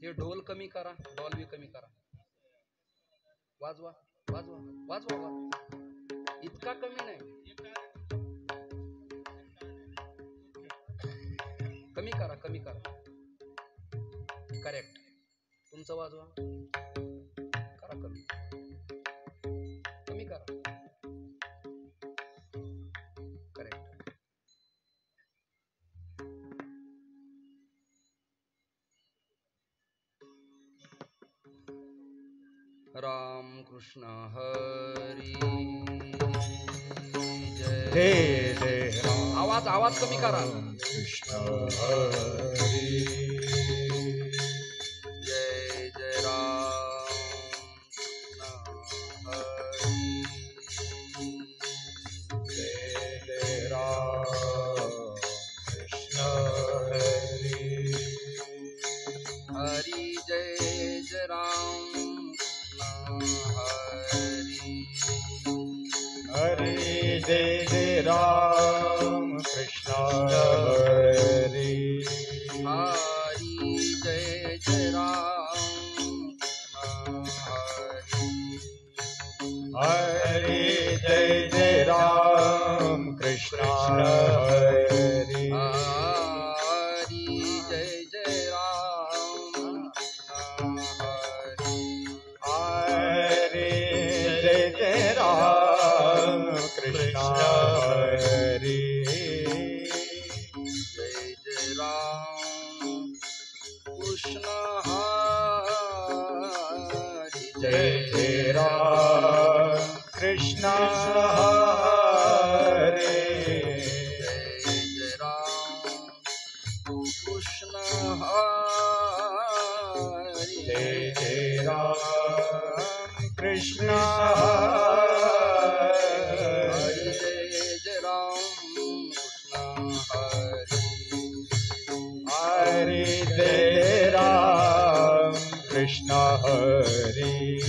ते ढोल कमी करा, डॉल बी कमी करा. वाजवा वाजवा वाजवा वाजवा. इतका कमी नाही, कमी करा कमी करा. करेक्ट. तुमचं वाजवा करा, कमी कमी करा. करेक्ट. राम कृष्ण हरी जय जय राम. आवाज आवाज कमी करा. कृष्ण हरी जय जय राम. जय जय राम. कृष्ण हरी हरी जय जय राम. हरी जय जय राम. कृष्ण हरी हरी जय जय राम. हरी जय जय राम. कृष्ण हरी हरी जय जय राम. हरी जय जय राम. कृष्ण हरी जय जय राम. कृष्ण हरी जय जय राम. कृष्ण हरी जय जय राम. कृष्ण हरी जय जय राम. कृष्ण हरी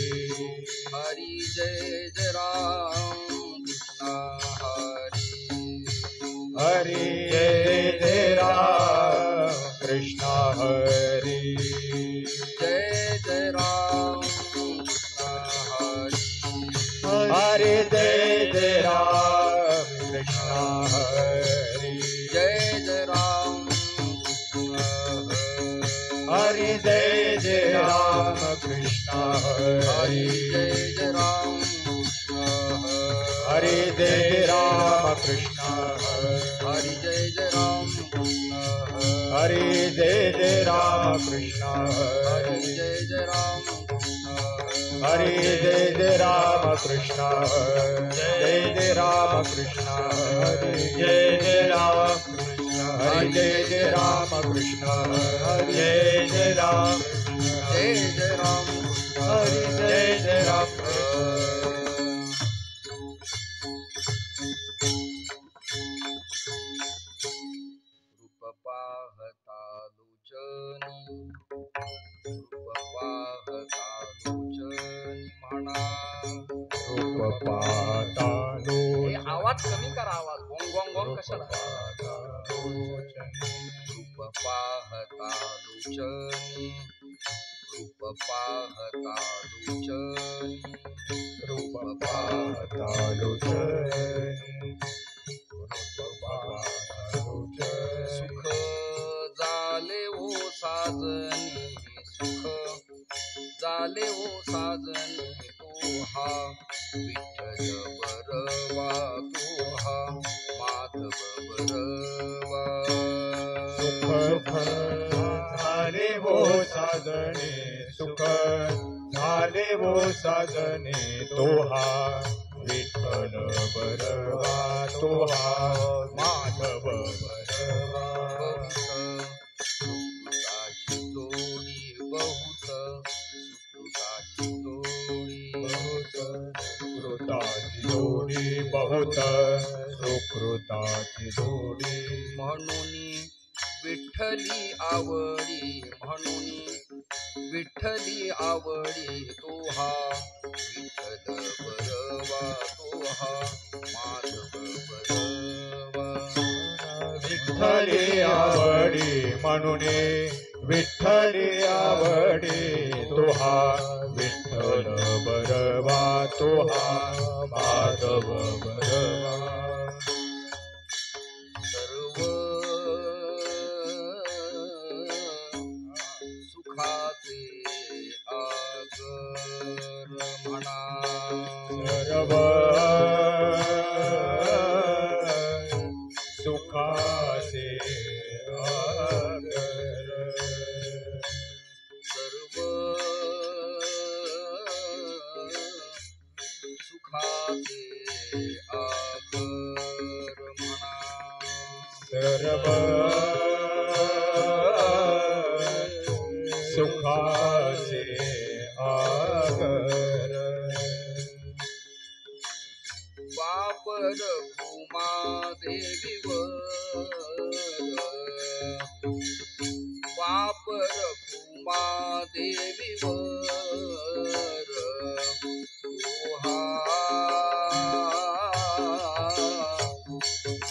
जय जय राम. कृष्ण हरी हरी जय जय राम. कृष्ण हरी जय जय राम. हरी जय जय राम. कृष्ण हरी जय जय राम. हरी जय जय राम. कृष्ण हरी हरी जय जय राम. हरी जय राम. कृष्ण हरी जय जय राम. हरी जय जय राम. कृष्ण हरी हरी जय जय राम. हरी जय जय राम. कृष्ण जय जय राम. कृष्ण हरी जय जय राम. हरी जय जय राम. कृष्ण हरी जय जय राम. जय जय राम. हरी जय जय राम. रूप पाहता लोचनी, रूप पाहता लोचनी म्हणा. रूप पाहता हे आवाज कमी करा. आवाज गोंग गोंग गोंग कशाला. रूप पाहता लोचनी, रूप पाहता लोचनी. रूप पाहता लोचनी. सुख झाले ओ साजनी, सुख झाले ओ साजनी. तो हा विठ्ठल बरवा, तो हा माधव बरवा. सुख झाले वो साजने. सुख झाले वो साजने. तो हा विठ्ठल बरवा. तो हा माधव बरवा. सुकृताची जोडी बहुत, सुकृताची जोडी सुकृताची जोडी बहुत. सुकृताची जोडी म्हणून विठ्ठली आवडी, म्हणून विठ्ठली आवडी. तो हा विठ्ठल बरवा, तो हा माधव बरवा. विठ्ठली आवडी म्हणून विठ्ठली आवडे तुहा विठ्ठल बरवा तुहा माधव बरवा सर्व सुखाचे आगर म्हणा सर्व सुखाचे आगर सर्व सुखाचे आगर म्हणा सर्व सुखाचे आगर वापर भूमा देवीवर वापर भूमा देवीवर ओहा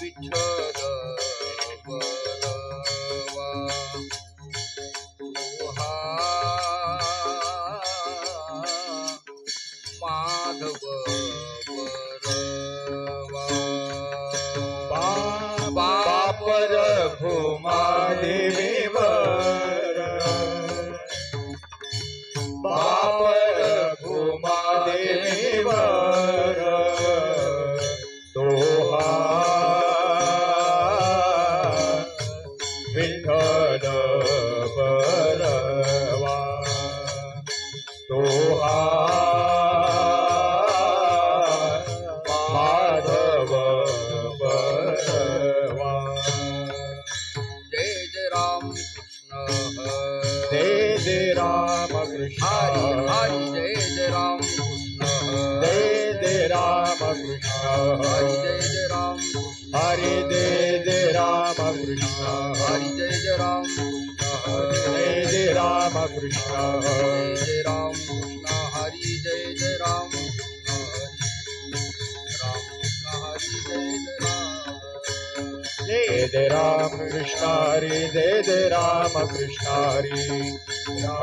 विठ्ठल बरवा ओहा माधव वापर भूमा देवीवर वापर भूमा देवीवर तोहा विठ्ठल बरवा तोहा माधव बरवा जय जय राम कृष्ण जय जय राम कृष्ण हरि हरि जय जय राम कृष्ण जय जय राम कृष्ण हरि जय जय राम हरि जय जय राम कृष्ण हरि जय जय राम जय जय राम कृष्ण जय जय राम कृष्ण हरि जय जय राम राम कृष्ण हरि जय जय राम जय जय राम कृष्ण हरि जय जय राम कृष्ण हरि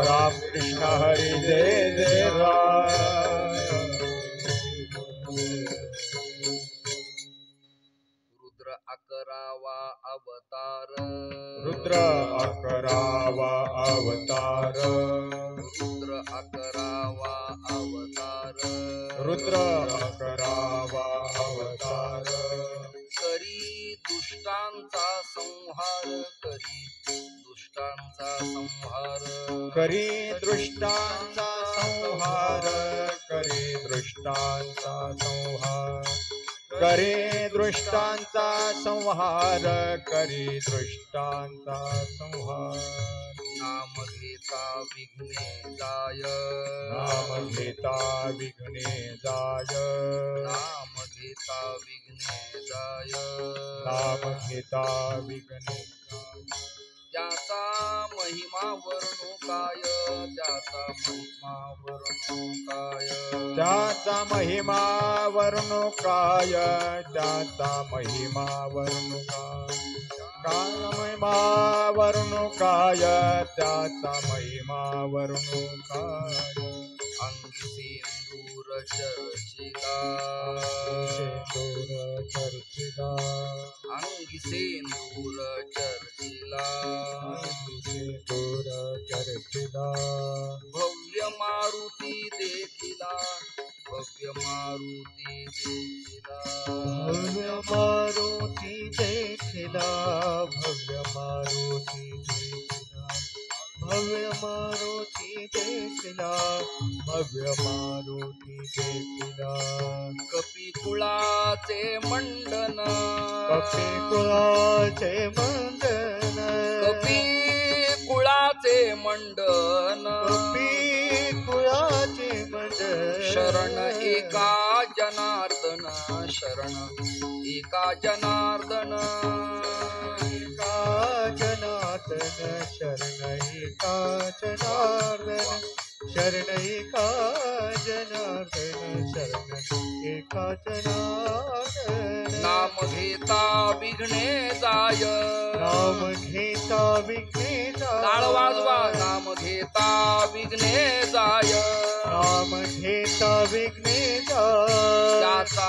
राम कृष्ण हरि जय जय राम रुद्र 11वा अवतार रुद्र 11वा अवतार रुद्र 11वा अवतार रुद्र 11वा अवतार करी दुष्टांचा संहार करी दुष्टांचा संहार करी दृष्टांचा संहार करी दृष्टांचा संहार करी दृष्टांचा संहार करी दृष्टांचा संहार नाम घेता विघ्ने जाय नाम घेता विघ्ने जाय नाम घेता विघ्ने जाय नाम घेता विघ्ने ज्याचा महिमा वर्णो काय त्याचा महिमा वर्णो काय त्याचा महिमा वर्णो काय त्याचा महिमा वर्णो काय महिमा वर्णो काय त्याचा महिमा वर्णो काय अंगी सिंदूर चर्चिला सिंदूर चर्चिला अंगी सिंदूर चर्चिला सिंदूर चर्चिला भव्य मारुती देखिला भव्य मारुती देखिला भव्य मारुती देखिला भव्य मारुती देखिला भव्य मारुती देखिला भव्य मारुती देखिला कपिकुळाचे मंडन कपिकुळाचे मंडन कपिकुळाचे मंडन कपिकुळाचे मंडन शरण एका जनार्दन शरण एका जनार्दन एका जनार्दन शरण एका जनार्दन शरण एका जनार्दन शरण एका जनार्दन नाम घेता विघ्ने जाय नाम घेता विघ्ने जाय टाळ वाजवा घेता विघ्ने जाय नाम घेता विघ्ने जाय त्याचा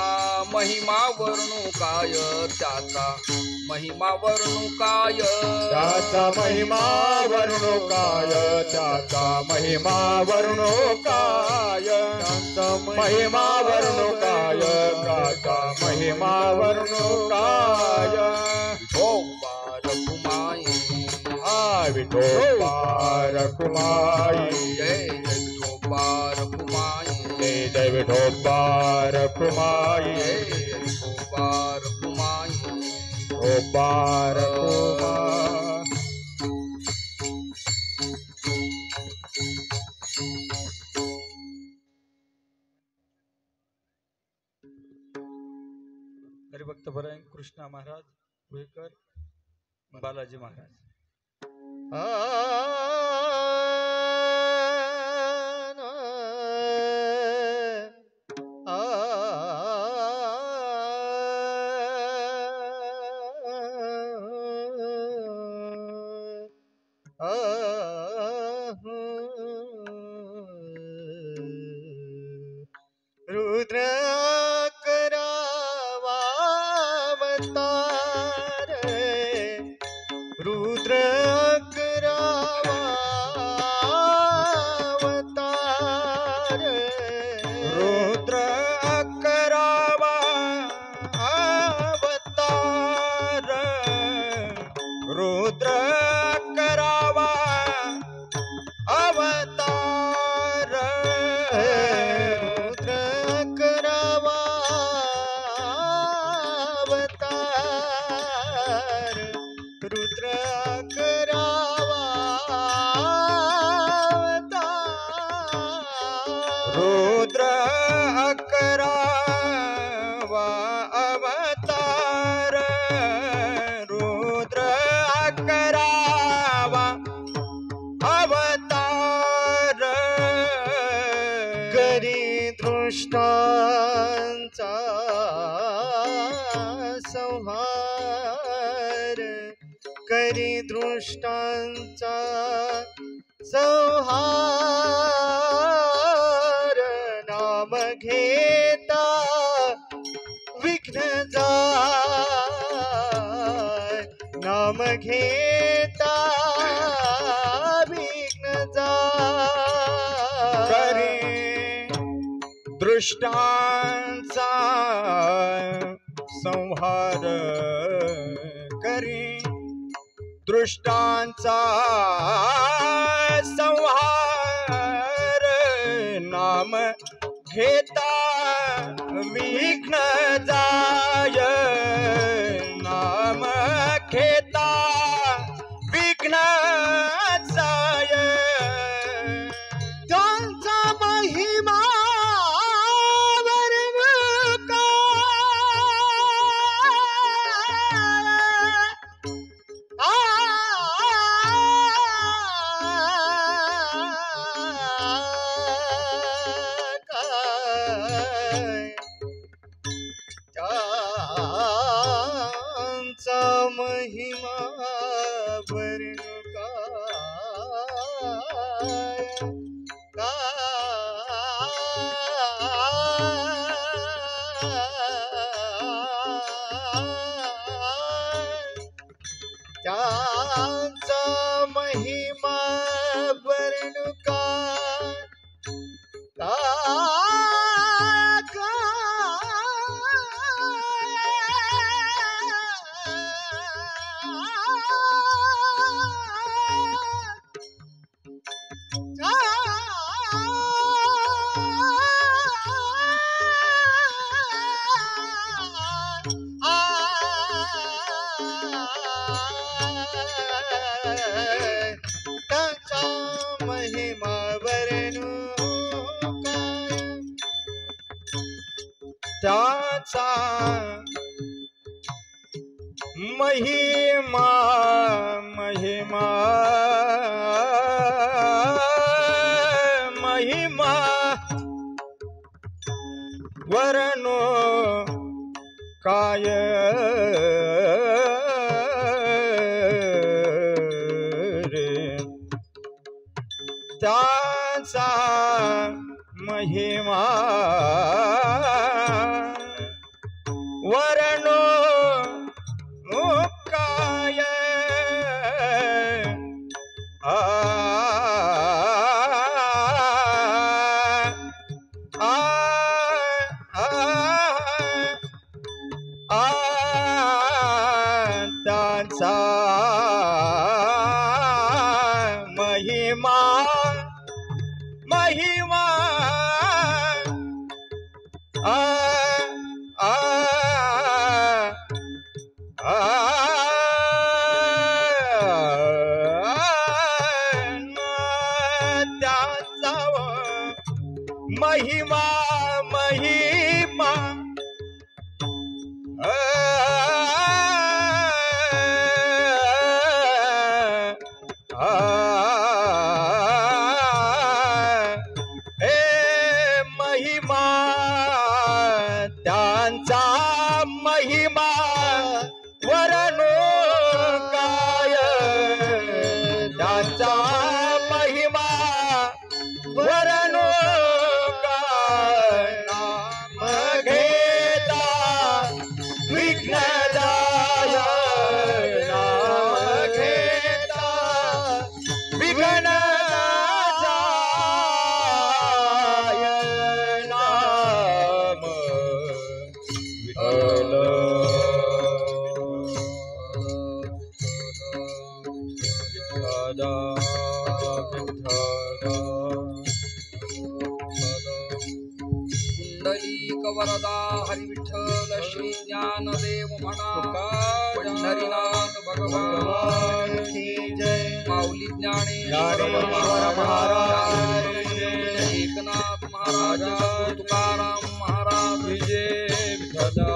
महिमा वर्णू काय त्याचा महिमा वर्णू काय त्याचा महिमा वर्णो काय त्याचा महिमा वर्णो काय त्याचा महिमा वर्णो काय त्याचा महिमा वर्णो काय विठोबा रखुमाई विठोबा रखुमाई जय विठोबा रखुमाई जय विठोबा रखुमाई जय विठोबा रखुमाई विठोबा रखुमाई हरिभक्त परायण कृष्णा महाराज पुळेकर बालाजी महाराज रुद्र करावावतार रुद्र करावावतार रुद्र करावा अवतार रुद्र करावा अवतार रुद्र करावा अवतार रुद्र करावा अवतार रुद्र करावा अवतार रुद्र करावा अवतार करी दृष्टांचा संहार करी दृष्टांचा संहार नाम घेता विघ्न जाय नाम घेता विघ्न जाय करी दृष्टांचा संहार करी दृष्टांचा संहार नाम घेता विघ्न जाय नाम घेता विघ्न जाय त्यांचा महिमा त्यांचा महिमा वर्णू काय त्यांचा महिमा वर्णू त्याचा महिमा वर्णू त्याचा महिमा महिमा महिमा वर्णो काय रे त्यांचा महिमा वर्णो काय आ त्यांचा महिमा महिमा त्यांचा महिमा महिमा महिमा त्यांचा महिमा वर्णो काय त्यांचा महिमा वर्णो काय नाम घेता विघ्नदाय नाम घेता विघ्न पुंडलीक वरदा हरी विठ्ठल श्री ज्ञानदेव म्हणा पंढरीनाथ भगवान की जय माऊली ज्ञानेश्वर महाराज एकनाथ महाराज तुकाराम महाराज विजय विठ्ठला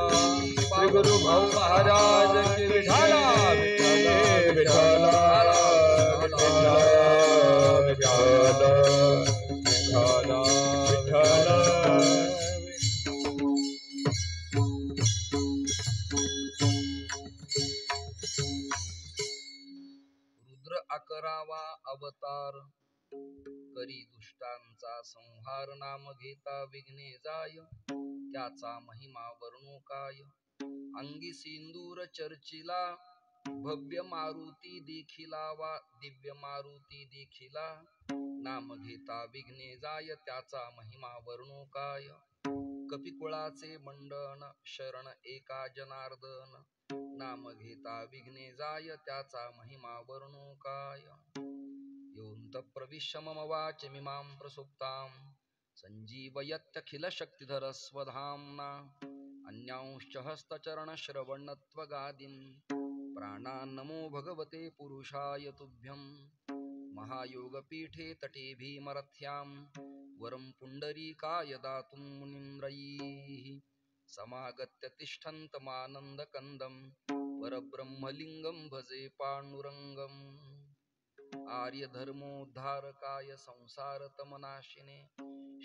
श्री गुरु भाऊ महाराज की विठ्ठला विठ्ठला विठ्ठला विठ्ठला विठ्ठला रुद्र अकरावा अवतार करी दुष्टांचा संहार नाम घेता विघ्ने जाय त्याचा महिमा वर्णो काय अंगी सिंदूर चर्चिला भव्य मारुती देखिला वा दिव्य मारुती देखिला नाम घेता विघ्ने जाय त्याचा महिमा वर्णो काय कपिकुळाचे मंडन शरण एका जनार्दन नाम घेता विघ्ने जाय त्याचा महिमा वर्णो काय योऽन्त प्रविश्य मम वाचमिमां प्रसुप्तां सञ्जीवयत्यखिल शक्तिधर स्वधाम्ना अन्यांश्च हस्तचरणश्रवणत्वगादीन् प्राणान् नमो भगवते पुरुषाय तुभ्यं महायोगपीठे तटे भीमरथ्यां वरं पुण्डरीकाय दातुं मुनीन्द्रैः समागत्य तिष्ठन्तमानन्दकन्दं वरब्रह्मलिङ्गं भजे पाण्डुरङ्गम् आर्यधर्मोद्धारकाय संसारतमनाशिने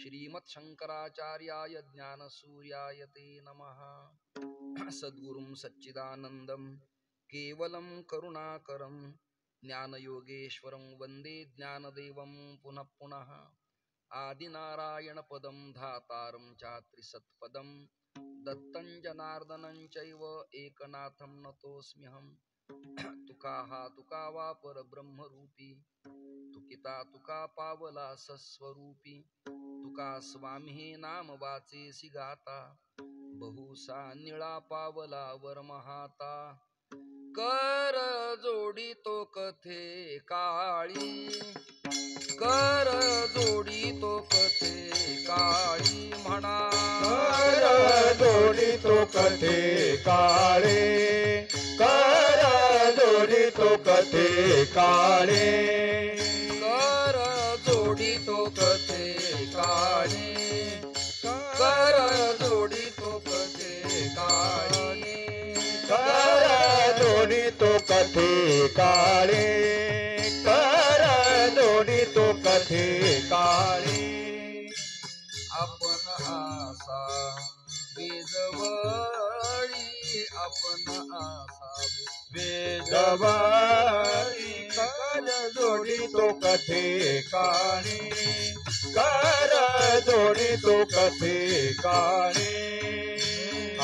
श्रीमत्शङ्कराचार्याय ज्ञानसूर्याय ते नमः सद्गुरुं सच्चिदानन्दं केवलं करुणाकरं ज्ञानयोगेश्वरं वन्दे ज्ञानदेवं पुनः पुनः आदिनारायणपदं धातारं चात्रिसत्पदं दत्तं जनार्दनं चैव एकनाथं नतोऽस्म्यहम् तुका हा तुका वा परब्रह्मरूपी तुकिता तुका पावला सस्वरूपी तुका स्वामी हे नाम वाचेसी गाता बहुसा निळा पावला वरमहाता कर जोडी तो कथे काळी कर जोडी तो कथे काळी म्हणा कर जोडी तो कथे काळे कर जोडी तो कथे काळे कर जोडी तो कथे काळी कर जोडी तो कथे काळी कर जोडी तो कथे काळे कर जोडी तो कथे काळे आपण आसा बेजवळी आपण आसा वेदवारी कर जोडी तो कथे काणी कर जोडी तो कसे काणी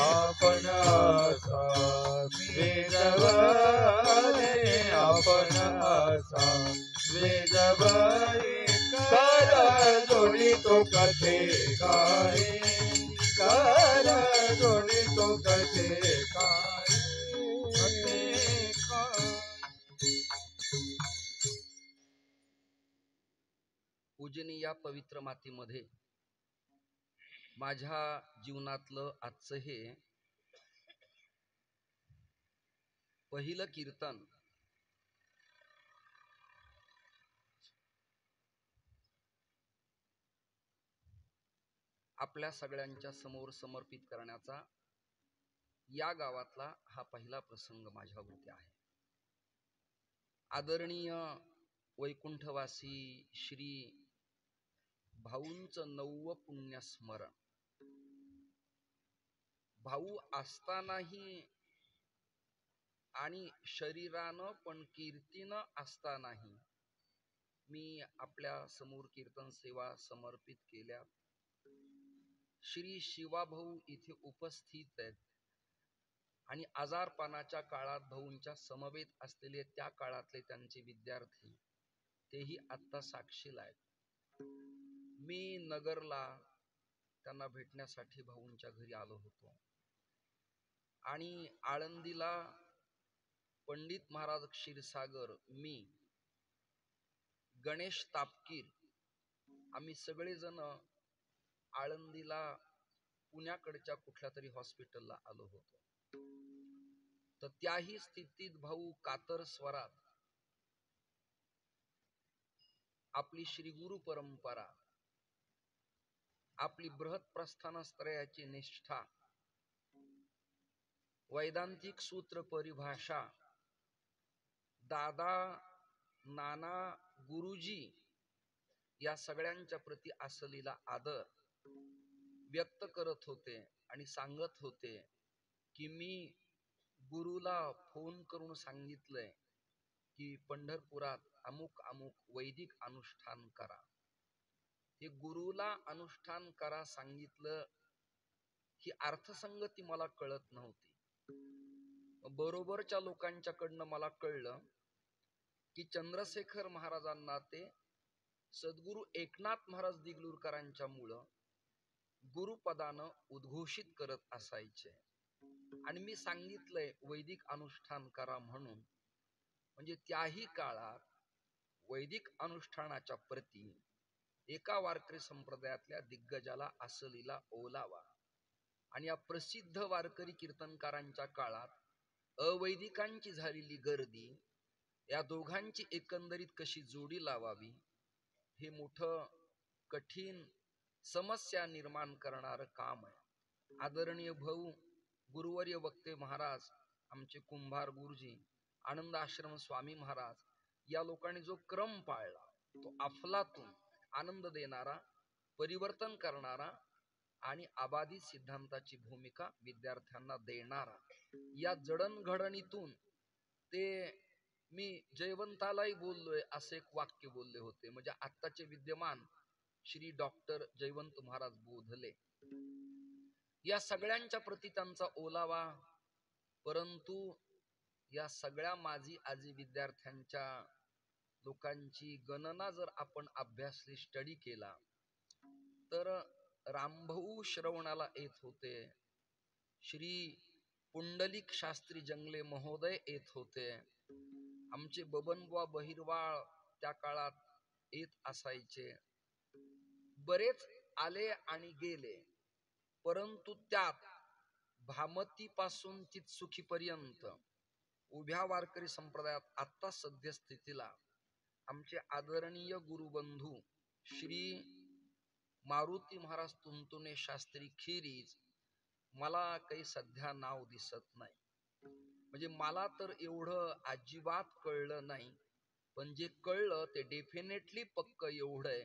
आपण असा वेदवरे आपण असा वेदवरे कर जोडी तो कसे काणी कर जोडी तो कसे काणी पूजनी या पवित्र मातीमध्ये माझ्या जीवनातलं आजचं हे पहिलं कीर्तन आपल्या सगळ्यांच्या समोर समर्पित करण्याचा या गावातला हा पहिला प्रसंग माझ्यावरती आहे. आदरणीय वैकुंठवासी श्री भाऊंचं 9वं पुण्यस्मरण. भाऊ असतानाही आणि शरीरानं पण कीर्तीनं असतानाही मी आपल्या समोर कीर्तन सेवा समर्पित केल्या. श्री शिवाभाऊ इथे उपस्थित आहेत आणि आजारपणाच्या काळात भाऊंच्या समवेत असलेले त्या काळातले त्यांचे विद्यार्थी तेही आत्ता साक्षीला आहेत. मी नगरला त्यांना भेटण्यासाठी भाऊंच्या घरी आलो होतो आणि आळंदीला पंडित महाराज क्षीरसागर, मी, गणेश तापकीर आम्ही सगळेजण आळंदीला पुण्याकडच्या कुठल्या तरी हॉस्पिटलला आलो होतो. तर त्याही स्थितीत भाऊ कातर स्वरात आपली श्री गुरु परंपरा, आपली बृहत प्रस्थानत्रयाची निष्ठा, वैदांतिक सूत्र परिभाषा, दादा नाना गुरुजी या सगळ्यांच्या प्रती असलेला आदर व्यक्त करत होते आणि सांगत होते की मी गुरुला फोन करून सांगितलंय की पंढरपुरात अमुक अमुक वैदिक अनुष्ठान करा. हे गुरुला अनुष्ठान करा सांगितलं ही अर्थसंगती मला कळत नव्हती. बरोबरच्या लोकांच्याकडनं मला कळलं की चंद्रशेखर महाराजांना ते सद्गुरु एकनाथ महाराज दिगलूरकरांच्या मुळे गुरुपदानं उद्घोषित करत असायचे आणि मी सांगितलंय वैदिक अनुष्ठान करा म्हणून. म्हणजे त्याही काळात वैदिक अनुष्ठानाच्या प्रती एका वारकरी संप्रदायातल्या दिग्गजाला असलेला ओलावा आणि या प्रसिद्ध वारकरी कीर्तनकारांच्या काळात अवैदिकांची झालेली गर्दी, या दोघांची एकंदरीत कशी जोडी लावावी हे मोठं कठीण समस्या निर्माण करणारं काम आहे. आदरणीय भाऊ गुरुवर्य वक्ते महाराज, आमचे कुंभार गुरुजी, आनंद आश्रम स्वामी महाराज या लोकांनी जो क्रम पाळला तो अफलातून आनंद देणारा, परिवर्तन करणारा आणि अबाधित सिद्धांताची भूमिका विद्यार्थ्यांना देणारा. या जडणघडणीतून ते मी जयवंतालाही बोललोय असे एक वाक्य बोलले होते. म्हणजे आत्ताचे विद्यमान श्री डॉक्टर जयवंत महाराज बोधले या सगळ्यांच्या प्रती त्यांचा ओलावा. परंतु या सगळ्या माजी आजी विद्यार्थ्यांच्या लोकांची गणना जर आपण अभ्यासली, स्टडी केला तर रामभाऊ श्रवणाला येत होते, श्री पुंडलिक शास्त्री जंगले महोदय येत होते, आमचे बबनबुवा बहिरवाळ त्या काळात येत असायचे. बरेच आले आणि गेले, परंतु त्यात भामतीपासून चित्सुखीपर्यंत उभ्या वारकरी संप्रदायात आत्ता सद्यस्थितीला आमचे आदरणीय गुरुबंधू श्री मारुती महाराज तुंतुणे शास्त्री खिरीज मला काही सध्या नाव दिसत नाही. म्हणजे मला तर एवढं अजिबात कळलं नाही, पण जे कळलं ते डेफिनेटली पक्क एवढं आहे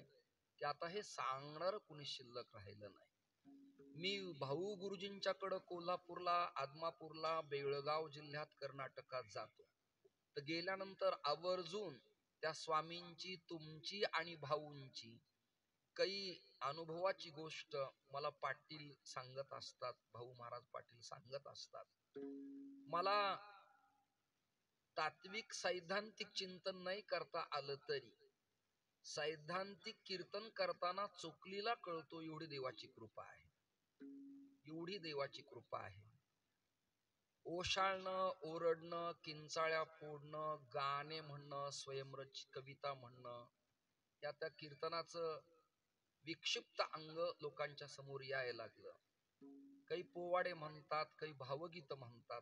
की आता हे सांगणार कुणी शिल्लक राहिलं नाही. मी भाऊ गुरुजींच्याकडं कोल्हापूरला, आदमापूरला, बेळगाव जिल्ह्यात कर्नाटकात जातो. तर गेल्यानंतर आवर्जून त्या स्वामींची, तुमची आणि भाऊंची काही अनुभवाची गोष्ट मला पाटील सांगत असतात, भाऊ महाराज पाटील सांगत असतात. मला तात्विक सैद्धांतिक चिंतन नाही करता आलं तरी सैद्धांतिक कीर्तन करताना चुकलीला कळतो एवढी देवाची कृपा आहे, एवढी देवाची कृपा आहे. ओशाळणं, ओरडणं, किंचाळ्या फोडणं, गाणे म्हणणं, स्वयंरचित कविता म्हणणं, या त्या कीर्तनाचं विक्षिप्त अंग लोकांच्या समोर यायला लागलं. काही पोवाडे म्हणतात, काही भावगीत म्हणतात.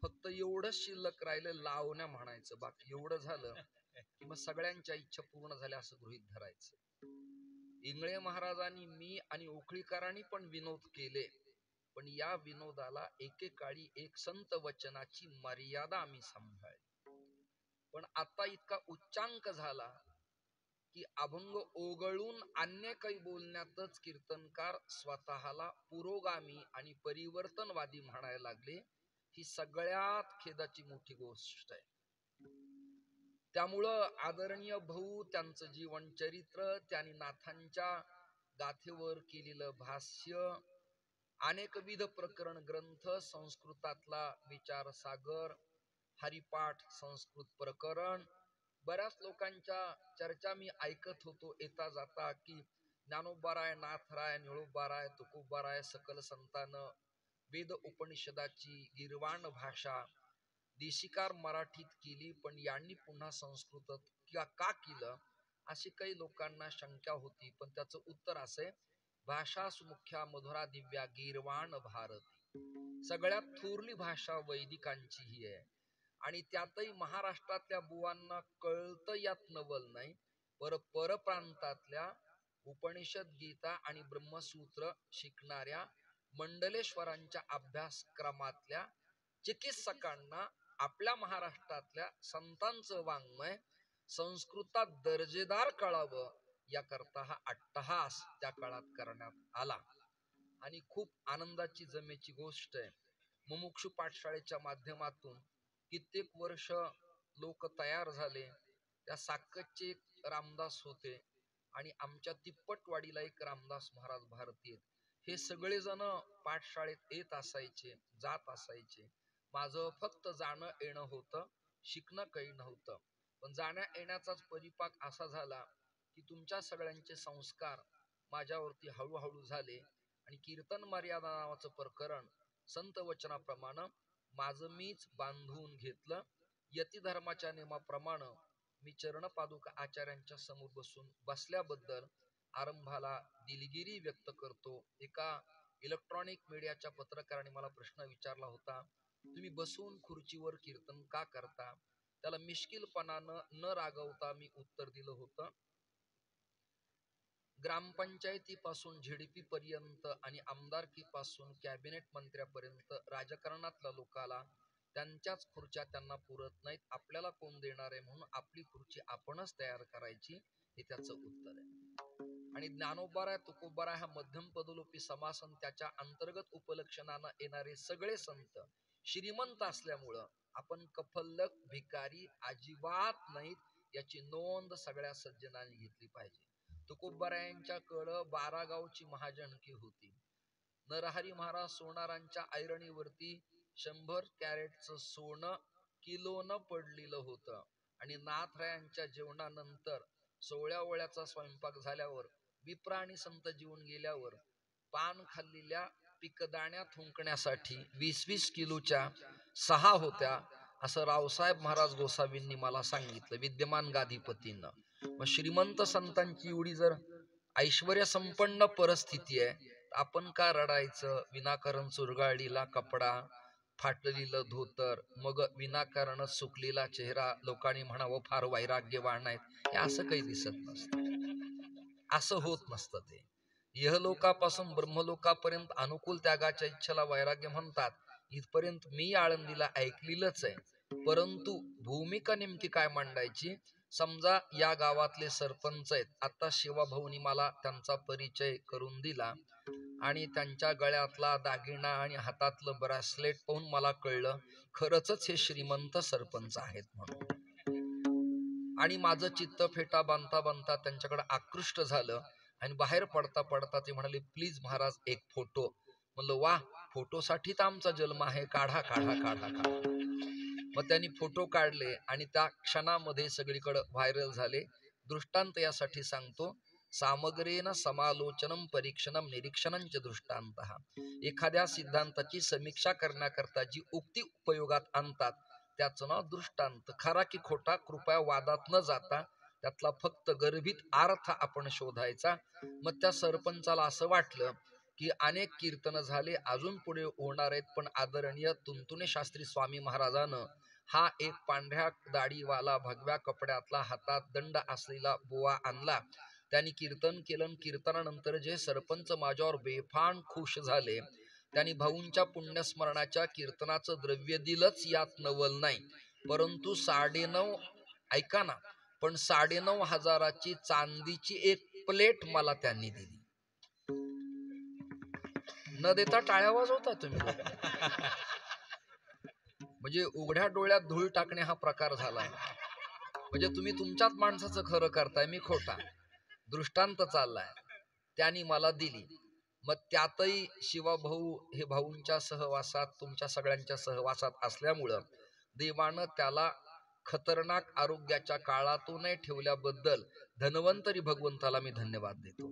फक्त एवढंच शिल्लक राहिलं, लावण्या म्हणायचं. बाकी एवढं झालं की मग सगळ्यांच्या इच्छा पूर्ण झाल्या असं गृहीत धरायचं. इंगळे महाराजांनी, मी आणि ओखळीकरांनी पण विनोद केले, पण या विनोदाला एकेकाळी एक संत वचनाची मर्यादा आम्ही सांभाळली. पण आता इतका उच्चांक झाला की अभंग ओघळून अन्य काही बोलण्यातच कीर्तनकार स्वतःला पुरोगामी आणि परिवर्तनवादी म्हणायला लागले. ही सगळ्यात खेदाची मोठी गोष्ट आहे. त्यामुळं आदरणीय भाऊ, त्यांचं जीवन चरित्र, त्यांनी नाथांच्या गाथेवर केलेलं भाष्य, अनेकविध प्रकरण ग्रंथ, संस्कृतातला विचार सागर, हरिपाठ संस्कृत प्रकरण, बऱ्याच लोकांच्या चर्चा मी ऐकत होतो येता जाता की ज्ञानोबाराय, नाथराय, निळोबाराय, तुकोबाराय सकल संतानं वेद उपनिषदाची गिरवाण भाषा देशिकार मराठीत केली, पण यांनी पुन्हा संस्कृतात का केलं अशी काही लोकांना शंका होती. पण त्याचं उत्तर असे, भाषा सुमुख्या मधुरा दिव्या गीर्वाण भारती. सगळ्यात थोरली भाषा वैदिकांची ही आहे, आणि त्यातही महाराष्ट्रातल्या बुवांना कळतं यात नवल नाही. परप्रांतातल्या उपनिषद, गीता आणि ब्रह्मसूत्र शिकणाऱ्या मंडलेश्वरांच्या अभ्यासक्रमातल्या चिकित्सकांना आपल्या महाराष्ट्रातल्या संतांचं वाङ्मय संस्कृतात दर्जेदार कळावं याकरता हा अट्टहास त्या काळात करण्यात आला. आणि खूप आनंदाची जमेची गोष्ट आहे, मुमुक्षु पाठशाळेच्या माध्यमातून कित्येक वर्ष लोक तयार झाले. त्या साकतचे एक रामदास होते आणि आमच्या तिप्पटवाडीला एक रामदास महाराज भारतीय. हे सगळेजण पाठशाळेत येत असायचे, जात असायचे. माझं फक्त जाणं येणं होतं, शिकणं काही नव्हतं. पण जाण्या येण्याचाच परिपाक असा झाला की तुमच्या सगळ्यांचे संस्कार माझ्यावरती हळूहळू झाले आणि कीर्तन मर्यादा नावाचं प्रकरण संत वचनाप्रमाणे माझं मीच बांधून घेतलं. यती धर्माच्या नियमाप्रमाणे मी चरणपादुका आचार्यांच्या समोर बसल्याबद्दल आरंभाला दिलगिरी व्यक्त करतो. एका इलेक्ट्रॉनिक मीडियाच्या पत्रकाराने मला प्रश्न विचारला होता, तुम्ही बसून खुर्चीवर कीर्तन का करता? त्याला मिश्किलपणानं न रागवता मी उत्तर दिलं होतं, ग्रामपंचायतीपासून झेडपी पर्यंत आणि आमदारकीपासून कॅबिनेट मंत्र्यापर्यंत राजकारणातल्या लोकाला त्यांच्याच खुर्च्या त्यांना पुरत नाहीत. आपल्याला कोण देणार आहे म्हणून आपली खुर्ची आपणच तयार करायची, हे त्याचं उत्तर आहे. आणि ज्ञानोबाराय, तुकोबाराय हा मध्यम पदलोपी समासन, त्याच्या अंतर्गत उपलक्षणानं येणारे सगळे संत श्रीमंत असल्यामुळं आपण कफल्लक भिकारी अजिबात नाहीत याची नोंद सगळ्या सज्जनांनी घेतली पाहिजे. तुकोबारायांच्याकडं 12 गावची महाजनकी होती. नरहरी महाराज सोनारांच्या ऐरणीवरती 100 कॅरेटचं सोनं किलोनं पडलेलं होतं. आणि नाथरायांच्या जेवणानंतर 16 ओळ्याचा स्वयंपाक झाल्यावर विप्र आणि संत जीवन गेल्यावर पान खाल्लेल्या पिकदाण्या थुंकण्यासाठी 20-20 किलोच्या 6 होत्या, असं रावसाहेब महाराज गोसावींनी मला सांगितलं, विद्यमान गादीपतींना. मग श्रीमंत संतांची एवढी जर ऐश्वर्य संपन्न परिस्थिती आहे, आपण का रडायचं? विनाकारण चुरगाळलेला कपडा, फाटलेलं धोतर, मग विनाकारण सुकलेला चेहरा, लोकांनी म्हणावं फार वैराग्यवान आहेत, हे असं काही दिसत नसतं. असं होत नसतं. ते इहलोकापासून ब्रह्मलोकापर्यंत अनुकूल त्यागाच्या इच्छेला वैराग्य म्हणतात. इथपर्यंत मी आळंदीला ऐकलेलंच आहे. परंतु भूमिका नेमकी काय मांडायची? समजा या गावातले सरपंच आहेत, आता शिवाभाऊनी मला त्यांचा परिचय करून दिला आणि त्यांच्या गळ्यातला दागिना आणि हातातलं ब्रेसलेट पाहून मला कळलं खरंच हे श्रीमंत सरपंच आहेत म्हणून. आणि माझं चित्त फेटा बांधता बांधता त्यांच्याकडे आकृष्ट झालं आणि बाहेर पडता पडता ते म्हणाले, प्लीज महाराज एक फोटो. म्हणलं वा, फोटोसाठी तर आमचा जन्म आहे, काढा काढा काढा काढा. मग त्यांनी फोटो काढले आणि त्या क्षणामध्ये सगळीकडे व्हायरल झाले. दृष्टांत यासाठी सांगतो, सामग्रेन समालोचनम परीक्षणम निरीक्षणंच दृष्टांत. एखाद्या सिद्धांताची समीक्षा करण्याकरता जी उक्ती उपयोगात आणतात त्याचं नाव दृष्टांत. खरा की खोटा कृपया वादात न जाता त्यातला फक्त गर्भित अर्थ आपण शोधायचा. मग त्या सरपंचाला असं वाटलं की अनेक कीर्तन झाले, अजून पुढे होणार आहेत, पण आदरणीय तुंतुणे शास्त्री स्वामी महाराजानं हा एक पांढऱ्या दाढीवाला भगव्या कपड्यातला हातात दंड असलेला बुवा आणला. त्यांनी कीर्तन केलं. कीर्तनानंतर जे सरपंच माझ्यावर बेफान खुश झाले, त्यांनी भाऊंच्या पुण्यस्मरणाच्या कीर्तनाचं द्रव्य दिलंच यात नवल नाही, परंतु 9.5, ऐका ना, पण 9.5 चांदीची एक प्लेट मला त्यांनी दिली. न देता टाळ्या वाजवता तुम्ही. म्हणजे उघड्या डोळ्यात धूळ टाकणे हा प्रकार झालाय. म्हणजे तुम्ही तुमच्याच माणसाचं खरं करताय, मी खोटा. दृष्टांत चाललाय, त्यांनी मला दिली. मग त्यातही शिवाभाऊ हे भाऊंच्या सहवासात, तुमच्या सगळ्यांच्या सहवासात असल्यामुळं देवानं त्याला खतरनाक आरोग्याच्या काळातूनही ठेवल्याबद्दल धन्वंतरी भगवंताला मी धन्यवाद देतो.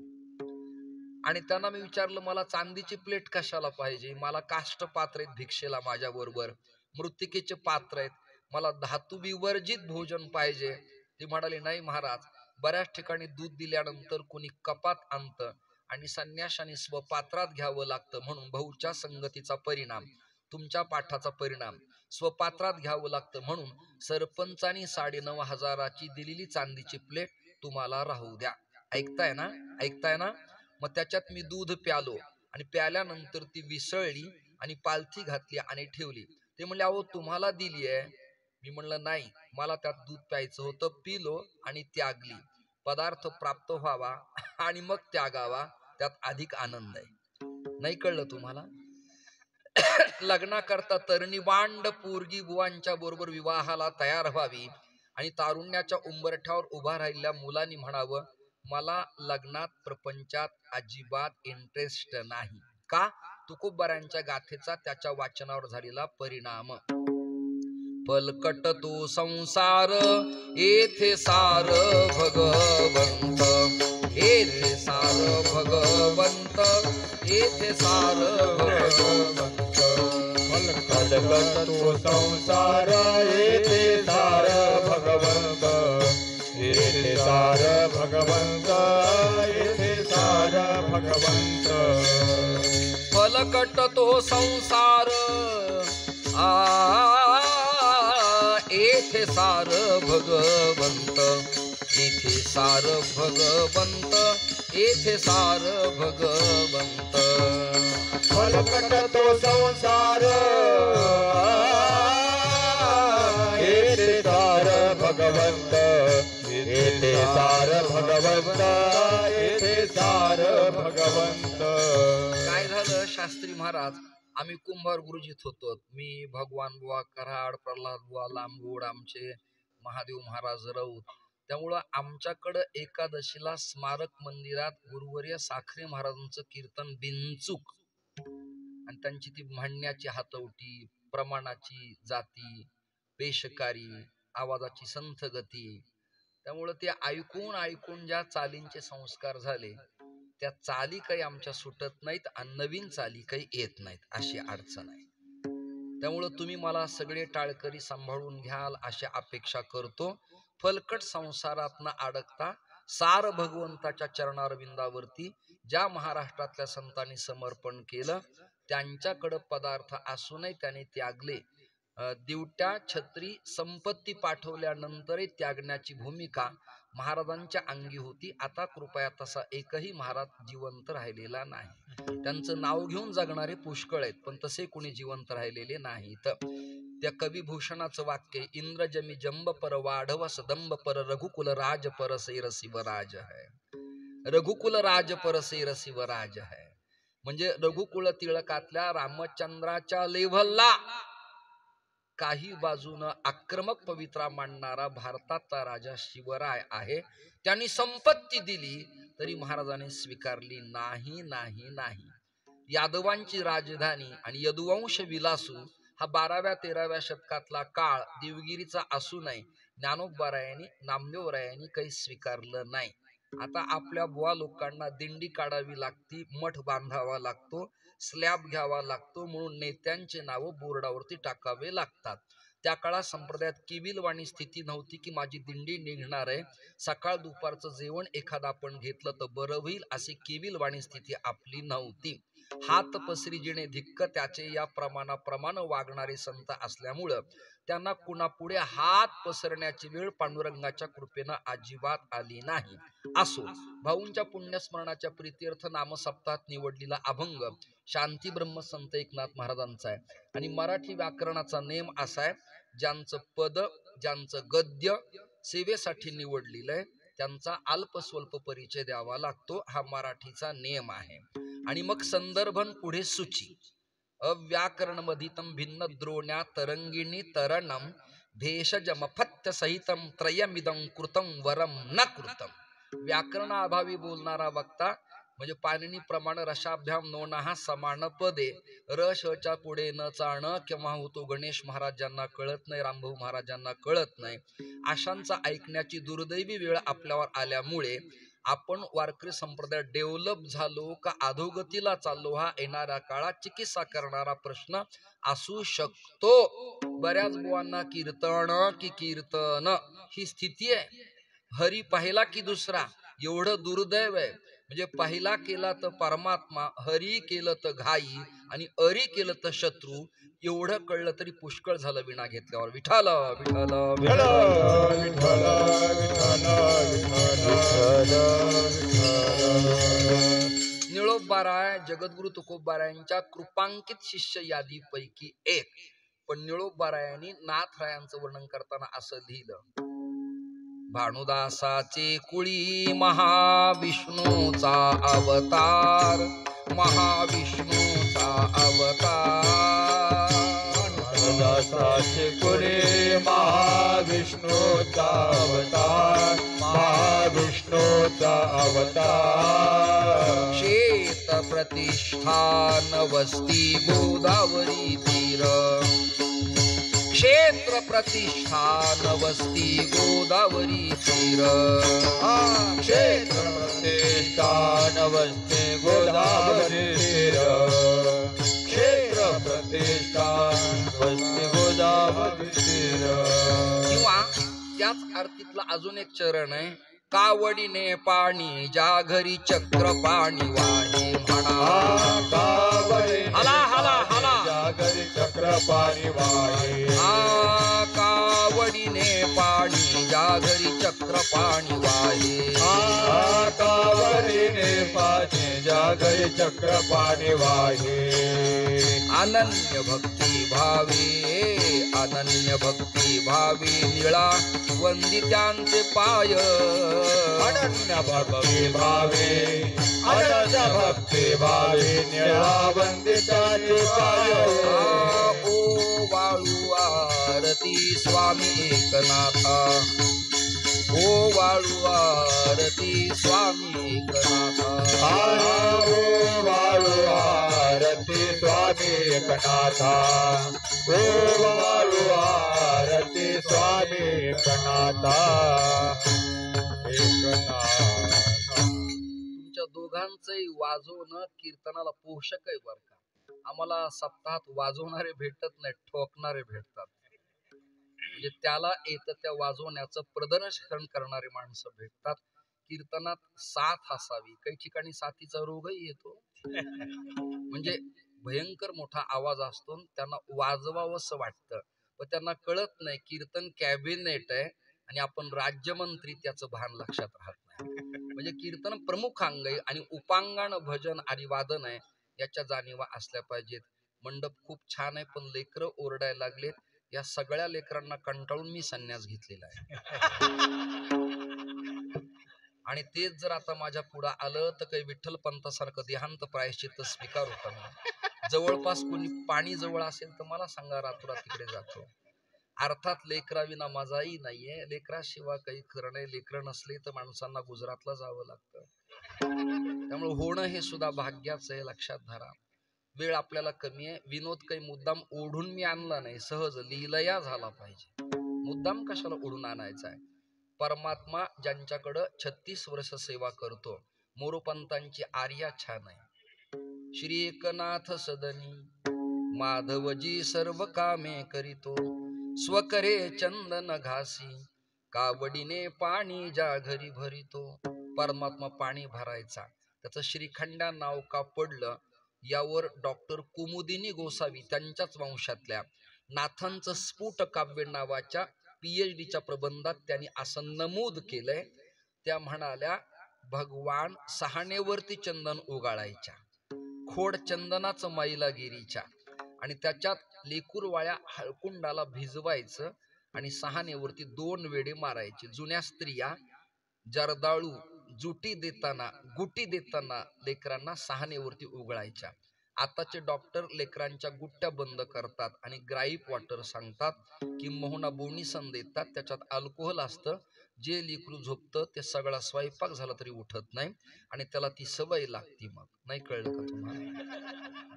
आणि त्यांना मी विचारलं, मला चांदीची प्लेट कशाला पाहिजे, मला काष्ट पात्र आहेत भिक्षेला माझ्या बरोबर, मृत्तिकेचे पात्र आहेत, मला धातू विवर्जित भोजन पाहिजे. ते म्हणाले, नाही महाराज, बऱ्याच ठिकाणी दूध दिल्यानंतर कुणी कपात आणतं आणि संन्याशाने स्वपात्रात घ्यावं लागतं, म्हणून भाऊच्या संगतीचा परिणाम, तुमच्या पाठाचा परिणाम, स्वपात्रात घ्यावं लागतं, म्हणून सरपंचानी 9.5 दिलेली चांदीची प्लेट तुम्हाला राहू द्या. ऐकताय ना, ऐकताय ना. मग त्याच्यात मी दूध प्यालो आणि प्याल्यानंतर ती विसळली आणि पालथी घातली आणि ठेवली. ते म्हणले, अहो तुम्हाला दिली आहे. मी म्हणलं नाही, मला त्यात दूध प्यायचं होतं, पिलो आणि त्यागली. पदार्थ प्राप्त व्हावा आणि मग त्यागावा, त्यात अधिक आनंद आहे. नाही कळलं तुम्हाला? लग्नाकरता तरणी बांड पोरगी बुवांच्या बरोबर विवाहाला तयार व्हावी आणि तारुण्याच्या उंबरठ्यावर उभा राहिलेल्या मुलांनी म्हणावं, मला लग्नात प्रपंचात अजिबात इंटरेस्ट नाही. का? तुकोबारांच्या गाथेचा त्याच्या वाचनावर झालेला परिणाम. पलकट तो संसार येथे सार भगवंत, येथे सार भगवंत, येथे सार भगवंत. पलकट तो संसार येथे सार भगवंत, येथे सार भगवंत, येथे सार भगवंत. पलकट तो संसार येथे सार भगवंत, येथे सार भगवंत, येथे सार भगवंत. पलकट तो संसार येथे सार भगवंत, येथे सार भगवंत, येथे सार भगवंत. काय झालं शास्त्री महाराज, आम्ही कुंभार गुरुजीत होतो. मी, भगवान बुवा कराड, प्रल्हाद बुवा लांबूड, आमचे महादेव महाराज राऊत. त्यामुळं आमच्याकडं एकादशीला स्मारक मंदिरात गुरुवर्य साखरे महाराजांचं कीर्तन बिनचूक, आणि त्यांची ती म्हणण्याची हातवटी, प्रमाणाची जाती, पेशकारी, आवाजाची संथ गती, त्यामुळं ते ऐकून ऐकून ज्या चालींचे संस्कार झाले त्या चाली काही आमच्या सुटत नाहीत आणि नवीन चाली काही येत नाहीत, अशी अडचण आहे. त्यामुळं तुम्ही मला सगळे टाळकरी सांभाळून घ्याल अशी अपेक्षा करतो. फलकट संसारात न अडकता सार भगवंताच्या चरणारविंदावरती ज्या महाराष्ट्रातल्या संतांनी समर्पण केलं त्यांच्याकडे पदार्थ असूनही त्याने त्यागले. दिवट्या छत्री संपत्ती पाठवल्यानंतरही त्यागण्याची भूमिका महाराजांच्या अंगी होती. आता कृपया तसा एकही महाराज जिवंत राहिलेला नाही. त्यांचं नाव घेऊन जगणारे पुष्कळ आहेत, पण तसे कोणी जिवंत राहिलेले नाहीत. त्या कविभूषणाचं वाक्य, इंद्रजमी जंब पर वाढव सदंब पर रघुकुल राज पर सैर शिवराज है. रघुकुल राज पर सैर शिवराज है म्हणजे रघुकुल टिळकातल्या रामचंद्राच्या लेव्हलला काही बाजूनं आक्रमक पवित्रा मांडणारा भारताचा राजा शिवराय आहे. त्यांनी संपत्ती दिली तरी महाराजांनी स्वीकारली नाही नाही नाही. यादवांची राजधानी आणि यदुवंश विलासू हा 12व्या-13व्या शतकातला काळ देवगिरीचा असू नये ज्ञानोबारायांनी नामदेवरायांनी काही स्वीकारलं नाही. आता आपल्या बुवा लोकांना दिंडी काढावी लागती, मठ बांधावा लागतो, स्लॅब घ्यावा लागतो, म्हणून नेत्यांचे नाव बोर्डावरती टाकावे लागतात. त्या काळात संप्रदायात केविलवाणी स्थिती नव्हती की माझी दिंडी निघणार आहे, सकाळ दुपारचं जेवण एखादं आपण घेतलं तर बरं होईल, अशी केविलवाणी स्थिती आपली नव्हती. हात पसरी जिणे धिक्क त्याचे या प्रमाणाप्रमाणे वागणारे संत असल्यामुळं त्यांना कुणापुढे हात पसरण्याची वेळ पांडुरंगाच्या कृपेनं अजिबात आली नाही. असो, भाऊंच्या पुण्यस्मरणाच्या प्रीत्यर्थ नामसप्ताहात निवडलेला अभंग शांती ब्रह्म संत एकनाथ महाराजांचा आहे. आणि मराठी व्याकरणाचा नेम असा आहे, ज्यांचं पद ज्यांचं गद्य सेवेसाठी निवडलेलं आहे त्यांचा अल्प स्वल्प परिचय द्यावा लागतो. हा मराठीचा नियम आहे. आणि मग संदर्भन पुढे सूची. अव्याकरण मधितम भिन्न द्रोण्या तरंगिणी तरणम भेषजमफत्य सहितम त्रयमिदं कृतं वरम न कृतं. व्याकरणाअभावी बोलणारा वक्ता म्हणजे पाणिनी प्रमाण रशाभ्याम नोना समान पदे. रशच्या पुढे न चाळणं केव्हा होतो गणेश महाराजांना कळत नाही, रामभाऊ महाराजांना कळत नाही. अशांचा ऐकण्याची दुर्दैवी वेळ आपल्यावर आल्यामुळे आपण वारकरी संप्रदाय डेव्हलप झालो का अधोगतीला चाललो हा येणाऱ्या काळात चिकित्सा करणारा प्रश्न असू शकतो. बऱ्याच बुवांना कीर्तन की कीर्तन ही स्थिती आहे. हरी पहिला की दुसरा एवढं दुर्दैव आहे. म्हणजे पहिला केला तर परमात्मा, हरी केलं तर घाई आणि अरी केलं तर शत्रू. एवढं कळलं तरी पुष्कळ झालं विणा घेतल्यावर. विठ्ठल विठ्ठल विठ्ठल विठ्ठल निळोबाराय जगद्गुरु तुकोबारायांच्या कृपांकित शिष्य यादीपैकी एक. पण निळोबारायांनी नाथरायांचं वर्णन करताना असं लिहिलं, भानुदासाचे कुळी महाविष्णूचा अवतार, महाविष्णूचा अवतार. भानुदासाचे कुळी महाविष्णूचा अवतार, महाविष्णूचा अवतार. शेत प्रतिष्ठान वस्ती गोदावरी तीर, क्षेत्र प्रतिष्ठान वस्ती गोदावरी तीर. क्षेत्र प्रतिष्ठान वस्ती गोदावरी तीर, क्षेत्र प्रतिष्ठान वस्ती गोदावरी तीर. किंवा त्याच आरतीतला अजून एक चरण आहे, कावडीने पाणी ज्या घरी चक्र पाणी वाहे म्हणा. कावडीने हला हला हला ज्या घरी चक्र पाणी वाहे. कावडीने पाणी ज्या घरी चक्र पाणी वाहे. कावडीने पाणी ज्या घरी चक्र पाणी वाहे. अनन्य भक्ती भावे, अनन्य भक्ती भावे निळा वंदित्यांचे पाय. अनन्य भक्ती भावे, अनन्य भक्ती भावे निळा वंदिताचे पाय. ओ वाळू आरती स्वामी एकनाथा, ओ वाळू आरती स्वामी एकनाथा. ओ वाळू आरती स्वामी एकनाथा, ओ वाळू आरती स्वामी एकनाथा. तुमच्या दोघांचंही वाजवणं कीर्तनाला पोषक आहे बरं का. आम्हाला सप्ताहात वाजवणारे भेटत नाही, ठोकणारे भेटतात. म्हणजे त्याला येतं त्या वाजवण्याचं प्रदर्शन करणारे माणसं भेटतात. कीर्तनात साथ असावी, काही ठिकाणी साथीचा रोगही येतो. म्हणजे भयंकर मोठा आवाज असतो, त्यांना वाजवावंसं वाटतं, पण त्यांना कळत नाही कीर्तन कॅबिनेट आहे आणि आपण राज्यमंत्री, त्याचं भान लक्षात राहत नाही. म्हणजे कीर्तन प्रमुख अंग आहे आणि उपांगण भजन आणि वादन आहे, याच्या जाणीवा असल्या पाहिजेत. मंडप खूप छान आहे, पण लेकरं ओरडायला लागलेत. या सगळ्या लेकरांना कंटाळून मी संन्यास घेतलेला आहे. आणि तेच जर आता माझ्या पुढं आलं तर काही विठ्ठल पंथासारखं देहांत प्रायश्चित्त स्वीकार होता. जवळपास कोणी पाणी जवळ असेल तर मला सांगा, रातोरात तिकडे जातो. अर्थात लेकराविना मजाही नाहीये, लेकराशिवाय काही खरं नाही. लेकरं नसले तर माणसांना गुजरातला जावं लागतं. त्यामुळे होणं हे सुद्धा भाग्याचं आहे, लक्षात धरा. वेळ आपल्याला कमी आहे. विनोद काही मुद्दाम ओढून मी आणला नाही, सहज लीलया झाला पाहिजे. मुद्दाम कशाला ओढून आणायचा आहे. परमात्मा ज्यांच्याकडं 36 वर्ष सेवा करतो, मोरोपंतांची आर्या छान आहे. श्री एकनाथ सदनी माधवजी सर्व कामे करीतो, स्वकरे चंदन घासी कावडीने पाणी ज्या घरी भरितो. परमात्मा पाणी भरायचा, त्याचं श्रीखंडा नाव का पडलं यावर डॉक्टर कुमुदिनी गोसावी त्यांच्याच वंशातल्या नाथांचं स्फुट काव्य नावाच्या PhDच्या प्रबंधात त्यांनी असं नमूद केलंय. त्या म्हणाल्या, भगवान सहाणेवरती चंदन उगाळायच्या, खोड चंदनाचं मैलागिरीच्या, आणि त्याच्यात लेकूरवाळ्या हळकुंडाला भिजवायचं आणि सहाणेवरती 2 वेडे मारायचे. जुन्या स्त्रिया जर्दाळू गुटी देताना लेकरांना सहाणेवरती उघळायच्या. आताचे डॉक्टर लेकरांच्या गुट्ट्या बंद करतात आणि ग्राईप वॉटर सांगतात, किंबहुना बोनीसन देतात, त्याच्यात अल्कोहोल असतं. जे लेकरू झोपतं ते सगळा स्वयंपाक झाला तरी उठत नाही आणि त्याला ती सवय लागती. मग नाही कळलं का तुम्हाला?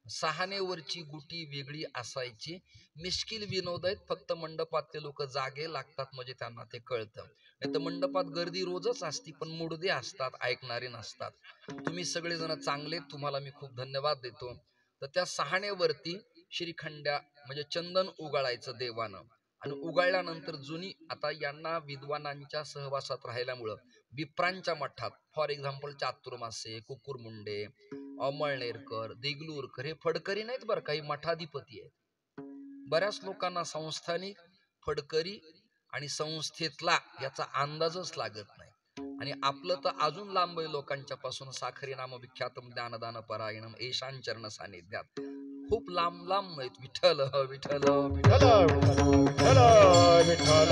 सहाणेवरची गुटी वेगळी असायची. मिश्किल विनोद आहेत, फक्त मंडपातले लोक जागे लागतात म्हणजे त्यांना ते कळतं. नाही तर मंडपात गर्दी रोजच असती, पण मुडदे असतात, ऐकणारे नसतात. तुम्ही सगळेजण चांगले, तुम्हाला मी खूप धन्यवाद देतो. तर त्या सहाणेवरती श्रीखंड्या म्हणजे चंदन उगाळायचं देवानं, आणि उगाळल्यानंतर जुनी, आता यांना विद्वानांच्या सहवासात राहिल्यामुळं विप्रांच्या मठात, फॉर एक्झाम्पल चातुर्मासे, कुकुरमुंडे, अमळनेरकर, देगलूरकर हे फडकरी नाहीत बरं, काही मठाधिपती आहेत. बऱ्याच लोकांना संस्थानिक, फडकरी आणि संस्थेतला याचा अंदाजच लागत नाही. आणि आपलं तर अजून लांब आहे लोकांच्या पासून. साखरी नाम विख्यातम ज्ञानदान परायणम ऐशान चरण सानिध्यात, खूप लांब लांब आहेत. विठ्ठल विठ्ठल विठ्ठल विठ्ठल विठ्ठल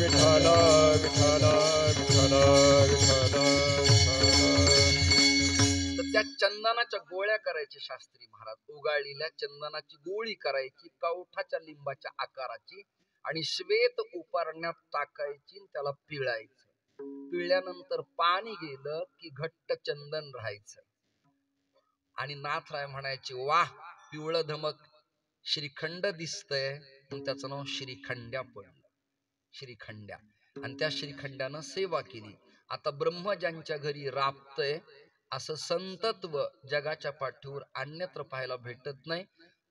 विठ्ठल विठ्ठल विठ्ठल विठ्ठल. तर त्या चंदनाच्या गोळ्या करायचे शास्त्री महाराज. उगाळलेल्या चंदनाची गोळी करायची, कवठाच्या लिंबाच्या आकाराची, आणि श्वेत उपारण्यात टाकायची, त्याला पिळायचं. पिळल्यानंतर पाणी गेलं की घट्ट चंदन राहायचं. आणि नाथराय म्हणायचे, वाह पिवळं धमक श्रीखंड दिसतंय, त्याचं नाव श्रीखंड्या पडलं. श्रीखंड्या. आणि त्या श्रीखंड्यानं सेवा केली. आता ब्रह्म ज्यांच्या घरी राबतय असं संतत्व जगाच्या पाठीवर अन्यत्र पाहायला भेटत नाही.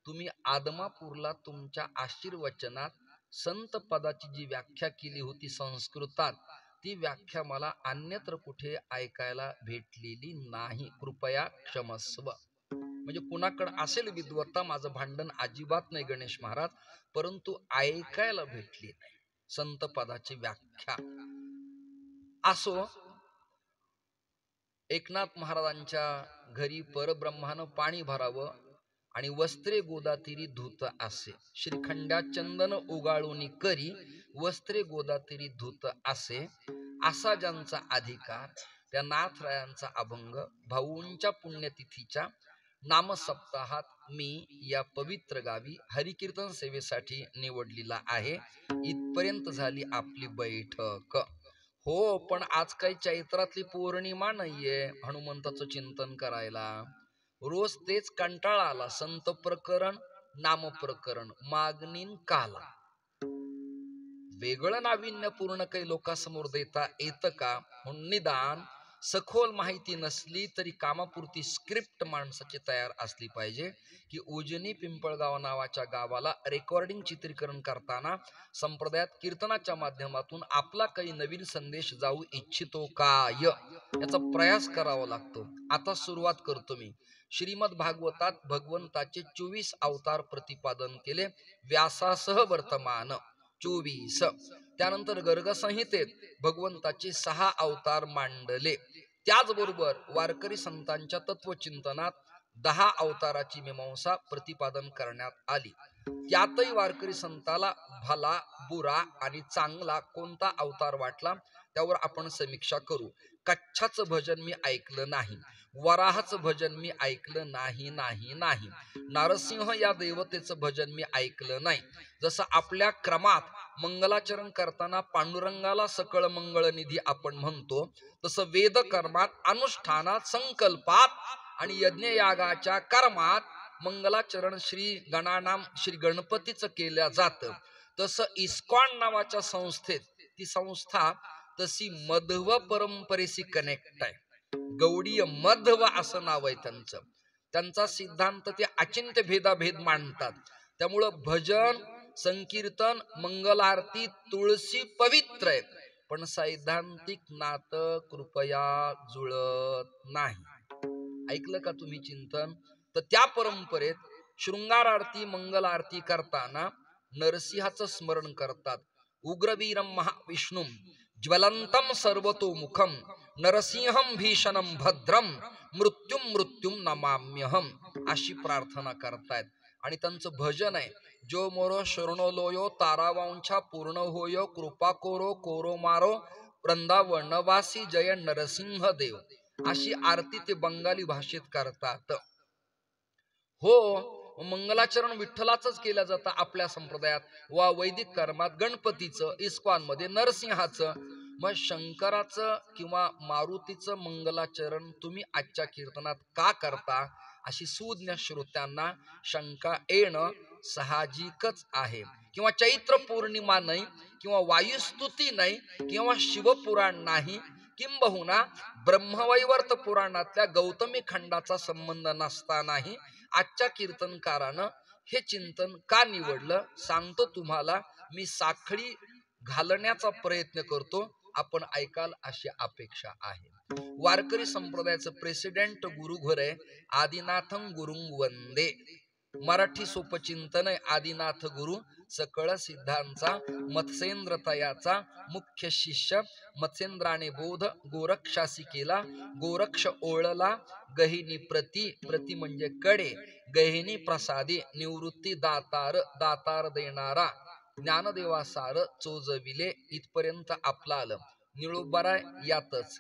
तुम्ही आदमापूरला तुमच्या आशीर्वचनात संत पदाची जी व्याख्या केली होती संस्कृतात, ती व्याख्या मला अन्यत्र कुठे ऐकायला भेटलेली नाही. कृपया क्षमस्व. म्हणजे कुणाकडे असेल विद्वत्ता, माझं भांडण अजिबात नाही गणेश महाराज, परंतु ऐकायला भेटली नाही संत पदाची व्याख्या. असो, एकनाथ महाराजांच्या घरी परब्रह्मानं पाणी भरावं आणि वस्त्रे गोदातिरी धुत असे. श्रीखंड्या चंदन उगाळून करी वस्त्रे गोदातिरी धुत असे. असा ज्यांचा अधिकार, त्या नाथरायांचा अभंग भाऊंच्या पुण्यतिथीच्या नामसप्ताहात मी या पवित्र गावी हरिकीर्तन सेवेसाठी निवडलेला आहे. इथपर्यंत झाली आपली बैठक. हो, पण आज काही चैत्रातली पौर्णिमा नाहीये हनुमंताचं चिंतन करायला. रोज तेच कंटाळा आला. संत प्रकरण, नाम प्रकरण, मागणीन काला. वेगळं नाविन्यपूर्ण काही लोकांसमोर देता येतं का? म्हणून निदान सखोल माहिती नसली तरी कामापुरती स्क्रिप्ट माणसाची तयार असली पाहिजे. की उजनी पिंपळगाव नावाच्या गावाला रेकॉर्डिंग चित्रीकरण करताना संप्रदायात कीर्तनाच्या माध्यमातून आपला काही नवीन संदेश जाऊ इच्छितो काय, याचा प्रयास करावा लागतो. आता सुरुवात करतो मी. श्रीमद भागवतात भगवंताचे 24 अवतार प्रतिपादन केले, व्यासासह वर्तमान 24. त्यानंतर गर्ग संहितेत भगवंताचे 6 अवतार मांडले. त्याचबरोबर वारकरी संतांच्या तत्वचिंतनात 10 अवताराची मीमांसा प्रतिपादन करण्यात आली. त्यातही वारकरी संताला भला, बुरा आणि चांगला कोणता अवतार वाटला त्यावर आपण समीक्षा करू. कच्छाचं भजन मी ऐकलं नाही, वराहाचं भजन मी ऐकलं नाही नाही नाही, नारसिंह या देवतेचं भजन मी ऐकलं नाही. जसं आपल्या क्रमात मंगलाचरण करताना पांडुरंगाला सकळ मंगळनिधी आपण म्हणतो, तसं वेद कर्मात, अनुष्ठानात, संकल्पात आणि यज्ञयागाच्या कर्मात मंगलाचरण श्री गणानाम श्री गणपतीचं केलं जातं. तसं इस्कॉन नावाच्या संस्थेत, ती संस्था तशी मध्व परंपरेशी कनेक्ट आहे. गौडीय मध्व असं नाव आहे त्यांचं. त्यांचा सिद्धांत ते अचिंत्य भेदाभेद मांडतात. त्यामुळं भजन, संकीर्तन, मंगलारती, तुळशी पवित्र आहे, पण सैद्धांतिक नातं कृपया जुळत नाही. ऐकलं का तुम्ही चिंतन? तर त्या परंपरेत शृंगार आरती, मंगल आरती करताना नरसिंहाचं स्मरण करतात. उग्रवीरम महाविष्णुम ज्वलंतम सर्वतोमुखम नरसिंहम भीषणम भद्रम मृत्युम मृत्युम नमाम्यहम अशी प्रार्थना करतायत. आणि त्यांचं भजन आहे, जो मोरो शरणोलोयो तारावांछा पूर्ण होयो कृपा कोरो कोरो मारो वृंदावनवासी जय नरसिंह देव. अशी आरती ते बंगाली भाषेत करतात. हो, मंगलाचरण विठ्ठलाचंच केलं जातं आपल्या संप्रदायात, वा वैदिक कर्मात गणपतीचं, इस्कॉन मध्ये नरसिंहाचं. मग शंकराचं किंवा मारुतीचं मंगलाचरण तुम्ही आजच्या कीर्तनात का करता, अशी सुज्ञ श्रोत्यांना शंका येणं साहजिकच आहे. किंवा चैत्र पौर्णिमा नाही, किंवा वायुस्तुती नाही, किंवा शिवपुराण नाही, किंबहुना ब्रह्मवैवर्त पुराणातल्या गौतमी खंडाचा संबंध नसतानाही आजच्या कीर्तनकारानं हे चिंतन का निवडलं, सांगतो तुम्हाला. मी साखळी घालण्याचा प्रयत्न करतो, आपण ऐकाल अशी अपेक्षा आहे. वारकरी संप्रदायाचं प्रेसिडेंट गुरुघर आहे आदिनाथं गुरुंग वंदे. मराठी सोपचिंतन आहे आदिनाथ गुरु सकळ सिद्धांचा मत्स्येंद्रतयाचा मुख्य शिष्य. मत्स्येंद्राने बोध गोरक्षासी केला, गोरक्ष ओळला गहिनी प्रती, प्रती म्हणजे कडे, गहिनी प्रसादी निवृत्ती दातार, दातार देणारा ज्ञानदेवासार चोजविले. इथपर्यंत आपलं आलं. निळोबाराय यातच,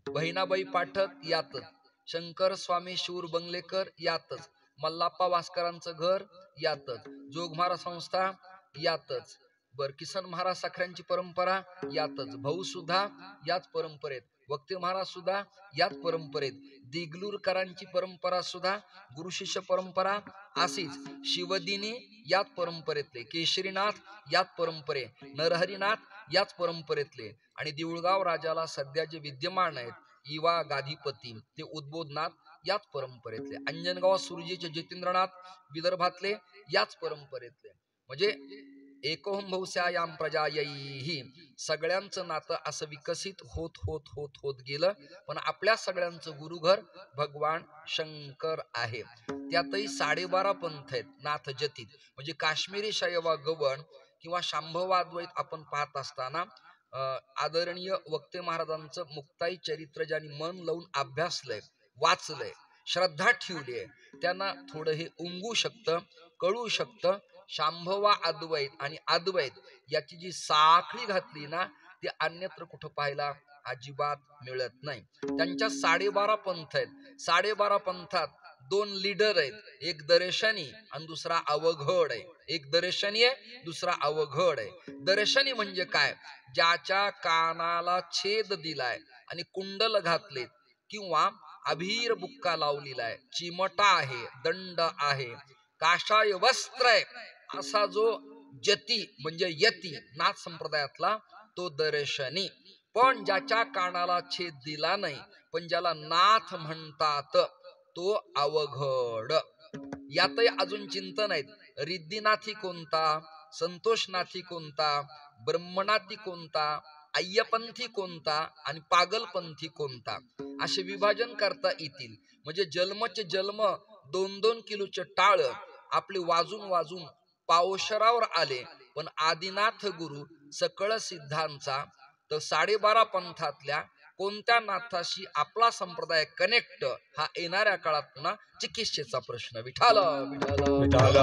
बहिणाबाई पाठक यातच, शंकर स्वामी शूर बंगलेकर यातच, मल्लाप्पा वास्करांचं घर यातच, जोगमारा संस्था यातच, बर किसन महाराज साखऱ्यांची परंपरा यातच, भाऊ सुद्धा याच परंपरेत, वक्ते महाराज सुद्धा याच परंपरेत, दिगलूरकरांची परंपरा सुद्धा गुरु शिष्य परंपरा अशीच, शिवदिनी याच परंपरेतले, केशरीनाथ याच परंपरे, नरहरिनाथ याच परंपरेतले, आणि देऊळगाव राजाला सध्या जे विद्यमान आहेत इवा गाधीपती ते उद्बोधनाथ याच परंपरेतले, अंजनगाव सुरजीचे जितेंद्रनाथ विदर्भातले याच परंपरेतले. म्हणजे एकोहम भौस्यायाम प्रजायैहि, सगळ्यांचं नातं असं विकसित होत होत होत होत गेलं. पण आपल्या सगळ्यांचं गुरुघर भगवान शंकर आहे. त्यातही 12.5 पंथ आहेत नाथ जतीत. म्हणजे काश्मीरी शैवा गवण किंवा शांभवाद्वैत आपण पाहत असताना आदरणीय वक्ते महाराजांचं मुक्ताई चरित्र ज्यांनी मन लावून अभ्यासलंय, वाचलंय, श्रद्धा ठेवली आहे, त्यांना थोडं हे उमगू शकतं, कळू शकतं. शांभवा अद्वैत आणि अद्वैत याची जी साखळी घातली ना, ती अन्यत्र कुठं पाहायला अजिबात मिळत नाही. त्यांच्या 12.5 पंथ आहेत. 12.5 पंथात 2 लीडर आहेत, एक दर्शनी आणि दुसरा अवघड आहे. एक दर्शनी आहे, दुसरा अवघड आहे. दर्शनी म्हणजे काय? ज्याच्या कानाला छेद दिलाय आणि कुंडल घातलेत किंवा अभीर बुक्का लावलेला आहे, चिमटा आहे, दंड आहे, काशाय वस्त्र आहे, असा जो जती म्हणजे यती नाथ संप्रदायातला तो दर्शनी. पण ज्याच्या कानाला छेद दिला नाही, पण ज्याला नाथ म्हणतात, तो अवघड. यातही अजून चिंतन आहेत. रिद्धिनाथी कोणता, संतोषनाथी कोणता, ब्रह्मनाथी कोणता, अय्यपंथी कोणता आणि पागलपंथी कोणता, असे विभाजन करता येतील. म्हणजे जन्मचे जन्म 2-2 किलोचे टाळ आपले वाजून वाजून पावशरावर आले. पण आदिनाथ गुरु सकळ सिद्धांचा तर 12.5 पंथातल्या कोणत्या नाथाशी आपला संप्रदाय कनेक्ट, हा येणाऱ्या काळात पुन्हा चिकित्सेचा प्रश्न. विठाल विठाल विठाल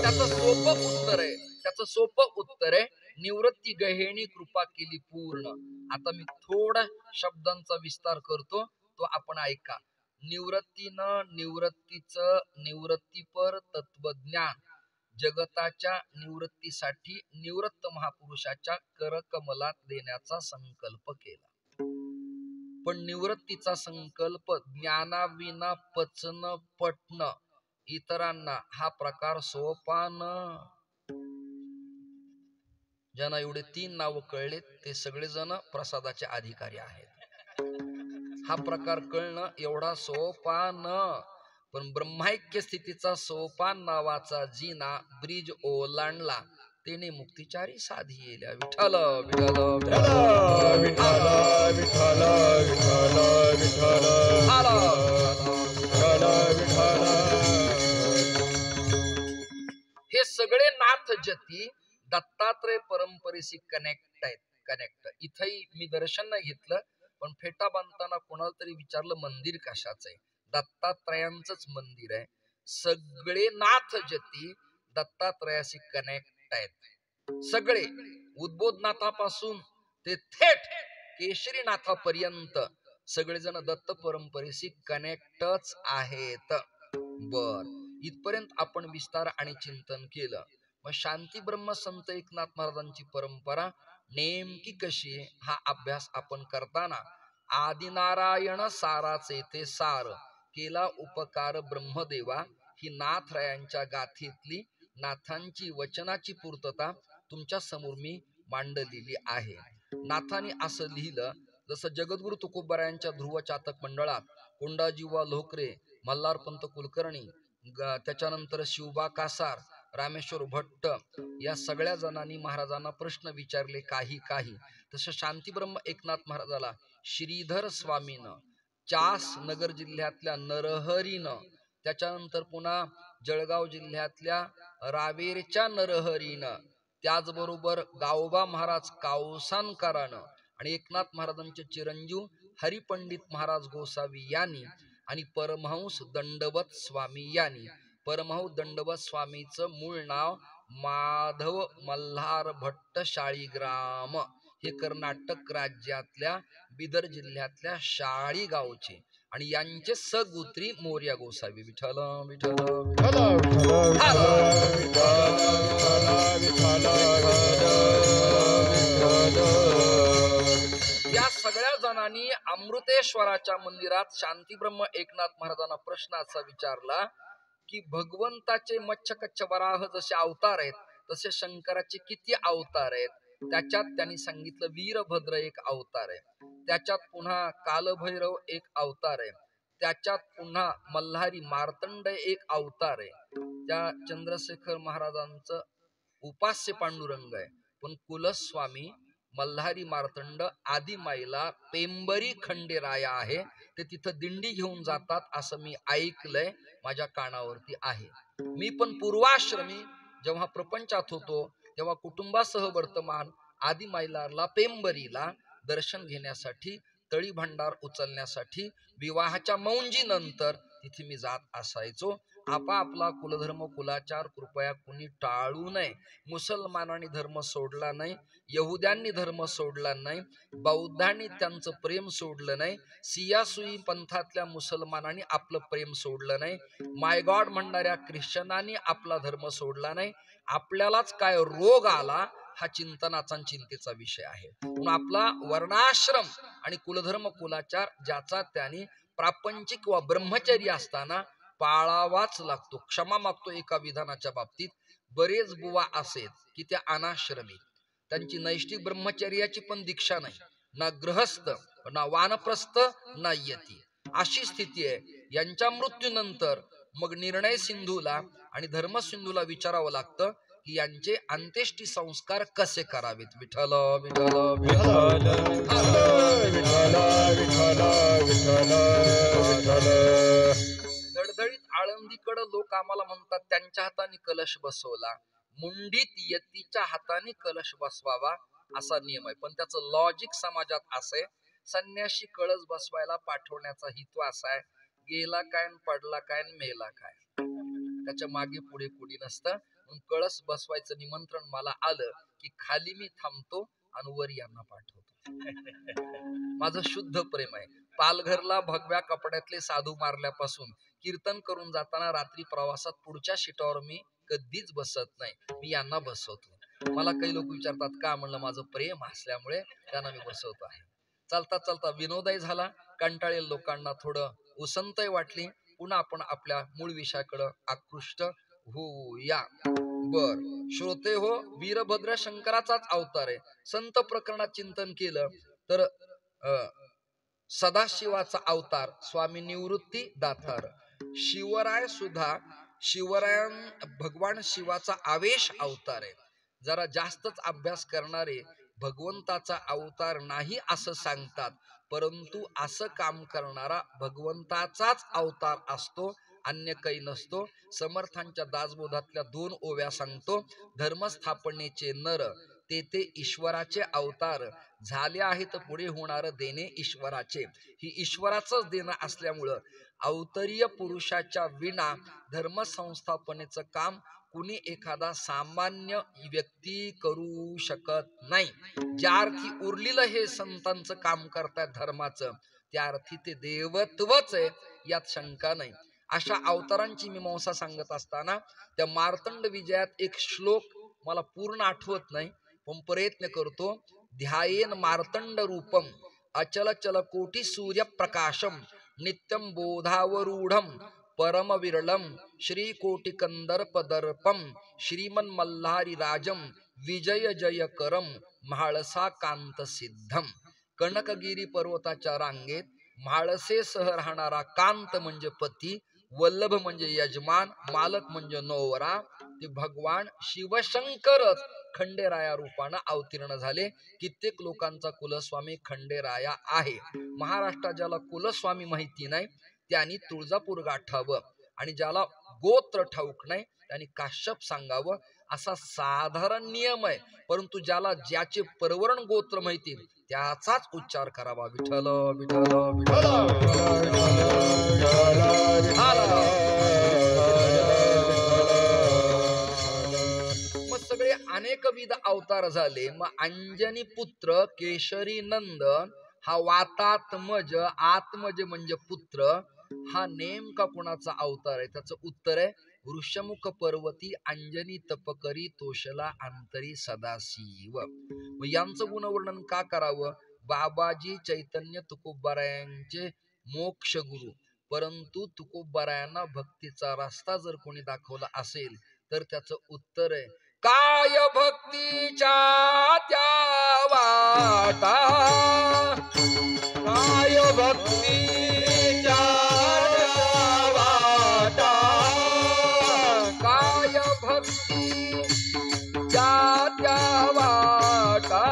त्याचं सोपं सोपं उत्तर आहे. त्याचं सोपं उत्तर आहे, निवृत्ती गहेणी कृपा केली पूर्ण. आता मी थोडा शब्दांचा विस्तार करतो, तो आपण ऐका. निवृत्तीनं निवृत्तीचं निवृत्तीपर तत्वज्ञान जगताच्या निवृत्तीसाठी निवृत्त महापुरुषाच्या करकमलात देण्याचा संकल्प केला. पण निवृत्तीचा संकल्प ज्ञानाविना पचन पटन इतरांना हा प्रकार सोपा न. ज्यांना एवढे 3 नाव कळले ते सगळेजण प्रसादाचे अधिकारी आहेत. हा प्रकार कळणं एवढा सोपा न. पण ब्रह्माऐक्य स्थितीचा सोपान नावाचा जिना ब्रिज ओलांडला तेने मुक्तिचारी साधी येल्या. विठ्ठल विठ्ठल विठ्ठल विठ्ठल विठ्ठल विठ्ठल विठ्ठल विठ्ठल. हे सगळे नाथ जती दत्तात्रय परंपरेशी कनेक्ट आहेत. कनेक्ट इथंही मी दर्शन नाही घेतलं, पण फेटा बांधताना कोणाला तरी विचारलं मंदिर कशाचं आहे. दत्तात्रयांचंच मंदिर आहे. सगळे नाथ जती दत्तात्रयाशी कनेक्ट आहेत. सगळे उद्बोधनाथापासून ते थेट केशरीनाथापर्यंत सगळेजण दत्त परंपरेशी कनेक्टच आहेत. बर, इथपर्यंत आपण विस्तार आणि चिंतन केलं. मग शांती ब्रह्म संत एकनाथ महाराजांची परंपरा नेमकी कशी आहे हा अभ्यास आपण करताना आदिनारायण साराचे ते सार केला उपकार ब्रह्मदेवा ही नाथरायांच्या गाथेतली नाथांची वचनाची पूर्तता तुमच्या समोर मी मांडलेली आहे. नाथांनी असं लिहिलं, जसं जगद्गुरु तुकोबारायांच्या ध्रुव चातक मंडळात कोंडाजीवा लोकरे, मल्हारपंत कुलकर्णी, त्याच्यानंतर शिवबा कासार, रामेश्वर भट्ट या सगळ्या जणांनी महाराजांना प्रश्न विचारले काही काही. तसं शांतीब्रह्म एकनाथ महाराजाला श्रीधर स्वामीनं, चास नगर जिल्ह्यातल्या नरहरीनं, त्याच्यानंतर पुन्हा जळगाव जिल्ह्यातल्या रावेरच्या नरहरीनं, त्याचबरोबर गावोबा महाराज कावसानकरानं आणि एकनाथ महाराजांचे चिरंजीव हरिपंडित महाराज गोसावी यांनी आणि परमहंस दंडवत स्वामी यांनी. परमहंस दंडवत स्वामीचं मूळ नाव माधव मल्हार भट्ट शाळीग्राम, हे कर्नाटक राज्यातल्या बिदर जिल्ह्यातल्या शाळी गावचे आणि यांचे सगोत्री मोर्या गोसावी. विठ्ठल विठ्ठल या सगळ्या जणांनी अमृतेश्वराच्या मंदिरात शांतीब्रह्म एकनाथ महाराजांना प्रश्न असा विचारला की भगवंताचे मच्छकच्छ वराह जसे अवतार आहेत तसे शंकराचे किती अवतार आहेत. त्याच्यात त्यांनी सांगितलं वीरभद्र एक अवतार आहे, त्याच्यात पुन्हा कालभैरव एक अवतार आहे, त्याच्यात पुन्हा मल्हारी मार्तंड एक अवतार आहे. त्या चंद्रशेखर महाराजांचं उपास्य पांडुरंग आहे, पण कुलस्वामी मल्हारी मार्तंड आदिमाईला पेंबरी खंडेराया आहे, ते तिथं दिंडी घेऊन जातात असं मी ऐकलंय, माझ्या कानावरती आहे. मी पण पूर्वाश्रमी जेव्हा प्रपंचात होतो तेव्हा कुटुंबासह वर्तमान आदिमाईला पेंबरीला दर्शन घेण्यासाठी, तळी भांडार उचलण्यासाठी विवाहाच्या मौंजी नंतर तिथे मी जात असायचो. आपापला कुलधर्म कुलाचार कृपया कुणी टाळू नये. मुसलमानांनी धर्म सोडला नाही, यहुद्यांनी धर्म सोडला नाही, बौद्धांनी त्यांचं प्रेम सोडलं नाही, सियासुई पंथातल्या मुसलमानांनी आपलं प्रेम सोडलं नाही, माय गॉड म्हणणाऱ्या ख्रिश्चनांनी आपला धर्म सोडला नाही. आपल्यालाच काय रोग आला हा चिंतनाचा चिंतेचा विषय आहे. म्हणून आपला वर्णाश्रम आणि कुलधर्म कुलाचार ज्याचा त्याने प्रापंचिक व ब्रह्मचर्य असताना पाळावाच लागतो. क्षमा मागतो एका विधानाच्या बाबतीत. बरेच बुवा असेल की त्या अनाश्रमी, त्यांची नैष्ठिक ब्रह्मचर्याची पण दीक्षा नाही, ना गृहस्थ ना वानप्रस्थ ना यती, अशी स्थिती आहे. यांच्या मृत्यूनंतर मग निर्णय सिंधूला आणि धर्म सिंधूला विचारावं लागतं की यांचे अंत्येष्टी संस्कार कसे करावेत. विठ्ठल विठ्ठल विठ्ठल धडधडीत आळंदीकडे लोक आम्हाला म्हणतात त्यांच्या हाताने कलश बसवला. मुंडीत यतीच्या हाताने कलश बसवावा असा नियम आहे, पण त्याचं लॉजिक समाजात असं संन्याशी कळस बसवायला पाठवण्याचा हेतू असा आहे, गेला काय पडला काय मेला काय, त्याच्या मागे पुढे कुणी नसतं. म्हणून कळस बसवायचं निमंत्रण मला आलं की खाली मी थांबतो आणि वर यांना पाठवतो. माझं शुद्ध प्रेम आहे. पालघरला भगव्या कपड्यातले साधू मारल्यापासून कीर्तन करून जाताना रात्री प्रवासात पुढच्या सीटावर मी कधीच बसत नाही, मी यांना बसवतो. मला काही लोक विचारतात का, म्हणलं माझं प्रेम असल्यामुळे त्यांना मी बसवतो आहे. चालता चालता विनोदही झाला, कंटाळेल लोकांना थोडं उसंतही वाटली. पुन्हा आपण आपल्या मूळ विषयाकडे आकृष्ट होऊया. बर श्रोते हो, वीरभद्र शंकराचाच अवतार आहे. संत प्रकरणात चिंतन केलं तर सदाशिवाचा अवतार स्वामी निवृत्ती दातार. शिवराय सुद्धा भगवान शिवाचा आवेश अवतार आहे. जरा जास्तच अभ्यास करणारे भगवंताचा अवतार नाही असं सांगतात, परंतु असं काम करणारा भगवंताचाच अवतार असतो, अन्य काही नसतो. समर्थांच्या दासबोधातल्या 2 ओव्या सांगतो. धर्मस्थापनेचे नर ते ईश्वराचे अवतार झाले आहेत, पुढे होणार देणे ईश्वराचे. ही ईश्वराचंच देणं असल्यामुळं अवतरीय पुरुषाच्या विना धर्मसंस्थापनेचं काम कुणी एखादा सामान्य व्यक्ती करू शकत नाही. ज्या अर्थी उरलेलं हे संतांचं काम करतायत धर्माचं, त्या अर्थी ते देवत्वच आहे, यात शंका नाही. अशा अवतारांची मीमांसा सांगत असताना त्या मार्तंड विजयात एक श्लोक मला पूर्ण आठवत नाही, पण प्रयत्न करतो. ध्यायेन मार्तंड रूपम अचल चल कोटी सूर्य प्रकाशम नित्यम बोधावरूढम परम विरलम श्री कोटि कंदर्प दर्पम श्रीमन मल्हारी राजम विजय जय करम म्हाळसा कांत सिद्धम. कनकगिरी पर्वताच्या रांगेत म्हाळसे सह राहणारा कांत म्हणजे पती, वल्लभ म्हणजे यजमान, मालक म्हणजे नवरा, ते भगवान शिवशंकरच खंडेराया रूपानं अवतीर्ण झाले. कित्येक लोकांचा कुलस्वामी खंडेराया आहे. महाराष्ट्रात ज्याला कुलस्वामी माहिती नाही त्यांनी तुळजापूर गाठावं, आणि ज्याला गोत्र ठाऊक नाही त्यांनी काश्यप सांगावं, असा साधारण नियम आहे. परंतु ज्याला ज्याचे परवरण गोत्र माहिती त्याचाच उच्चार करावा. विठ्ठल विठ्ठल मग सगळे अनेकविध अवतार झाले. मग अंजनी पुत्र केशरी नंदन हा वातात्मज, आत्मज म्हणजे पुत्र, हा नेमका कुणाचा अवतार आहे? त्याचं उत्तर आहे ऋषमुख पर्वती अंजनी तपकरी तोषला अंतरी सदाशिव. मग यांचं गुणवर्णन का करावं? बाबाजी चैतन्य तुकोबारायांचे मोक्ष गुरु, परंतु तुकोबारायांना भक्तीचा रस्ता जर कोणी दाखवला असेल तर त्याचं उत्तर आहे काय भक्तीच्या त्या वाटा, काय भक्तीच्या वाटा, काय भक्तीच्या त्या वाटा,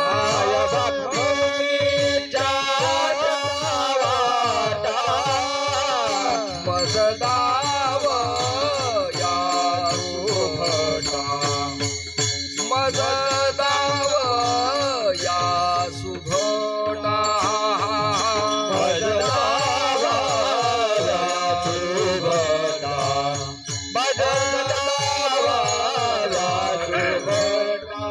काय भक्तीच्या वाटा, मजदाव या सुभटा, मजदाव या सुभटा, मजदाव या सुभटा, मजदाव या सुभटा.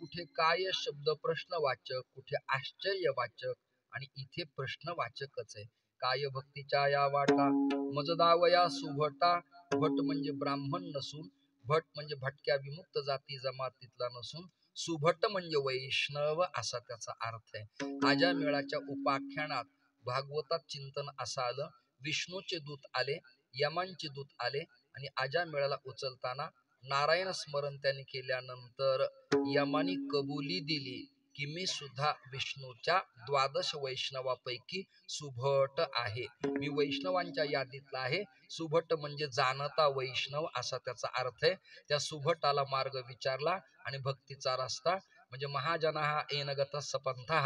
कुठे काय शब्द प्रश्नवाचक, कुठे आश्चर्यवाचक, आणि इथे प्रश्नवाचकच आहे. काय भक्तीच्या या वाटा, मजदावया सुभटा. भट म्हणजे ब्राह्मण नसून, भट म्हणजे भटक्या विमुक्त जाती जमातीतला नसून, सुभट म्हणजे वैष्णव असा त्याचा अर्थ आहे. आजा मेळाच्या उपाख्यानात भागवतात चिंतन असं आलं, विष्णूचे दूत आले, यमांचे दूत आले, आणि आजा मेळाला उचलताना नारायण स्मरण त्यांनी केल्यानंतर यमानी कबुली दिली की मी सुद्धा विष्णूच्या 12 वैष्णवापैकी सुभट आहे, मी वैष्णवांच्या यादीतला आहे. सुभट म्हणजे जाणता वैष्णव असा त्याचा अर्थ आहे. त्या सुभटाला मार्ग विचारला आणि भक्तीचा रस्ता म्हणजे महाजना हा एनगत सपंथा,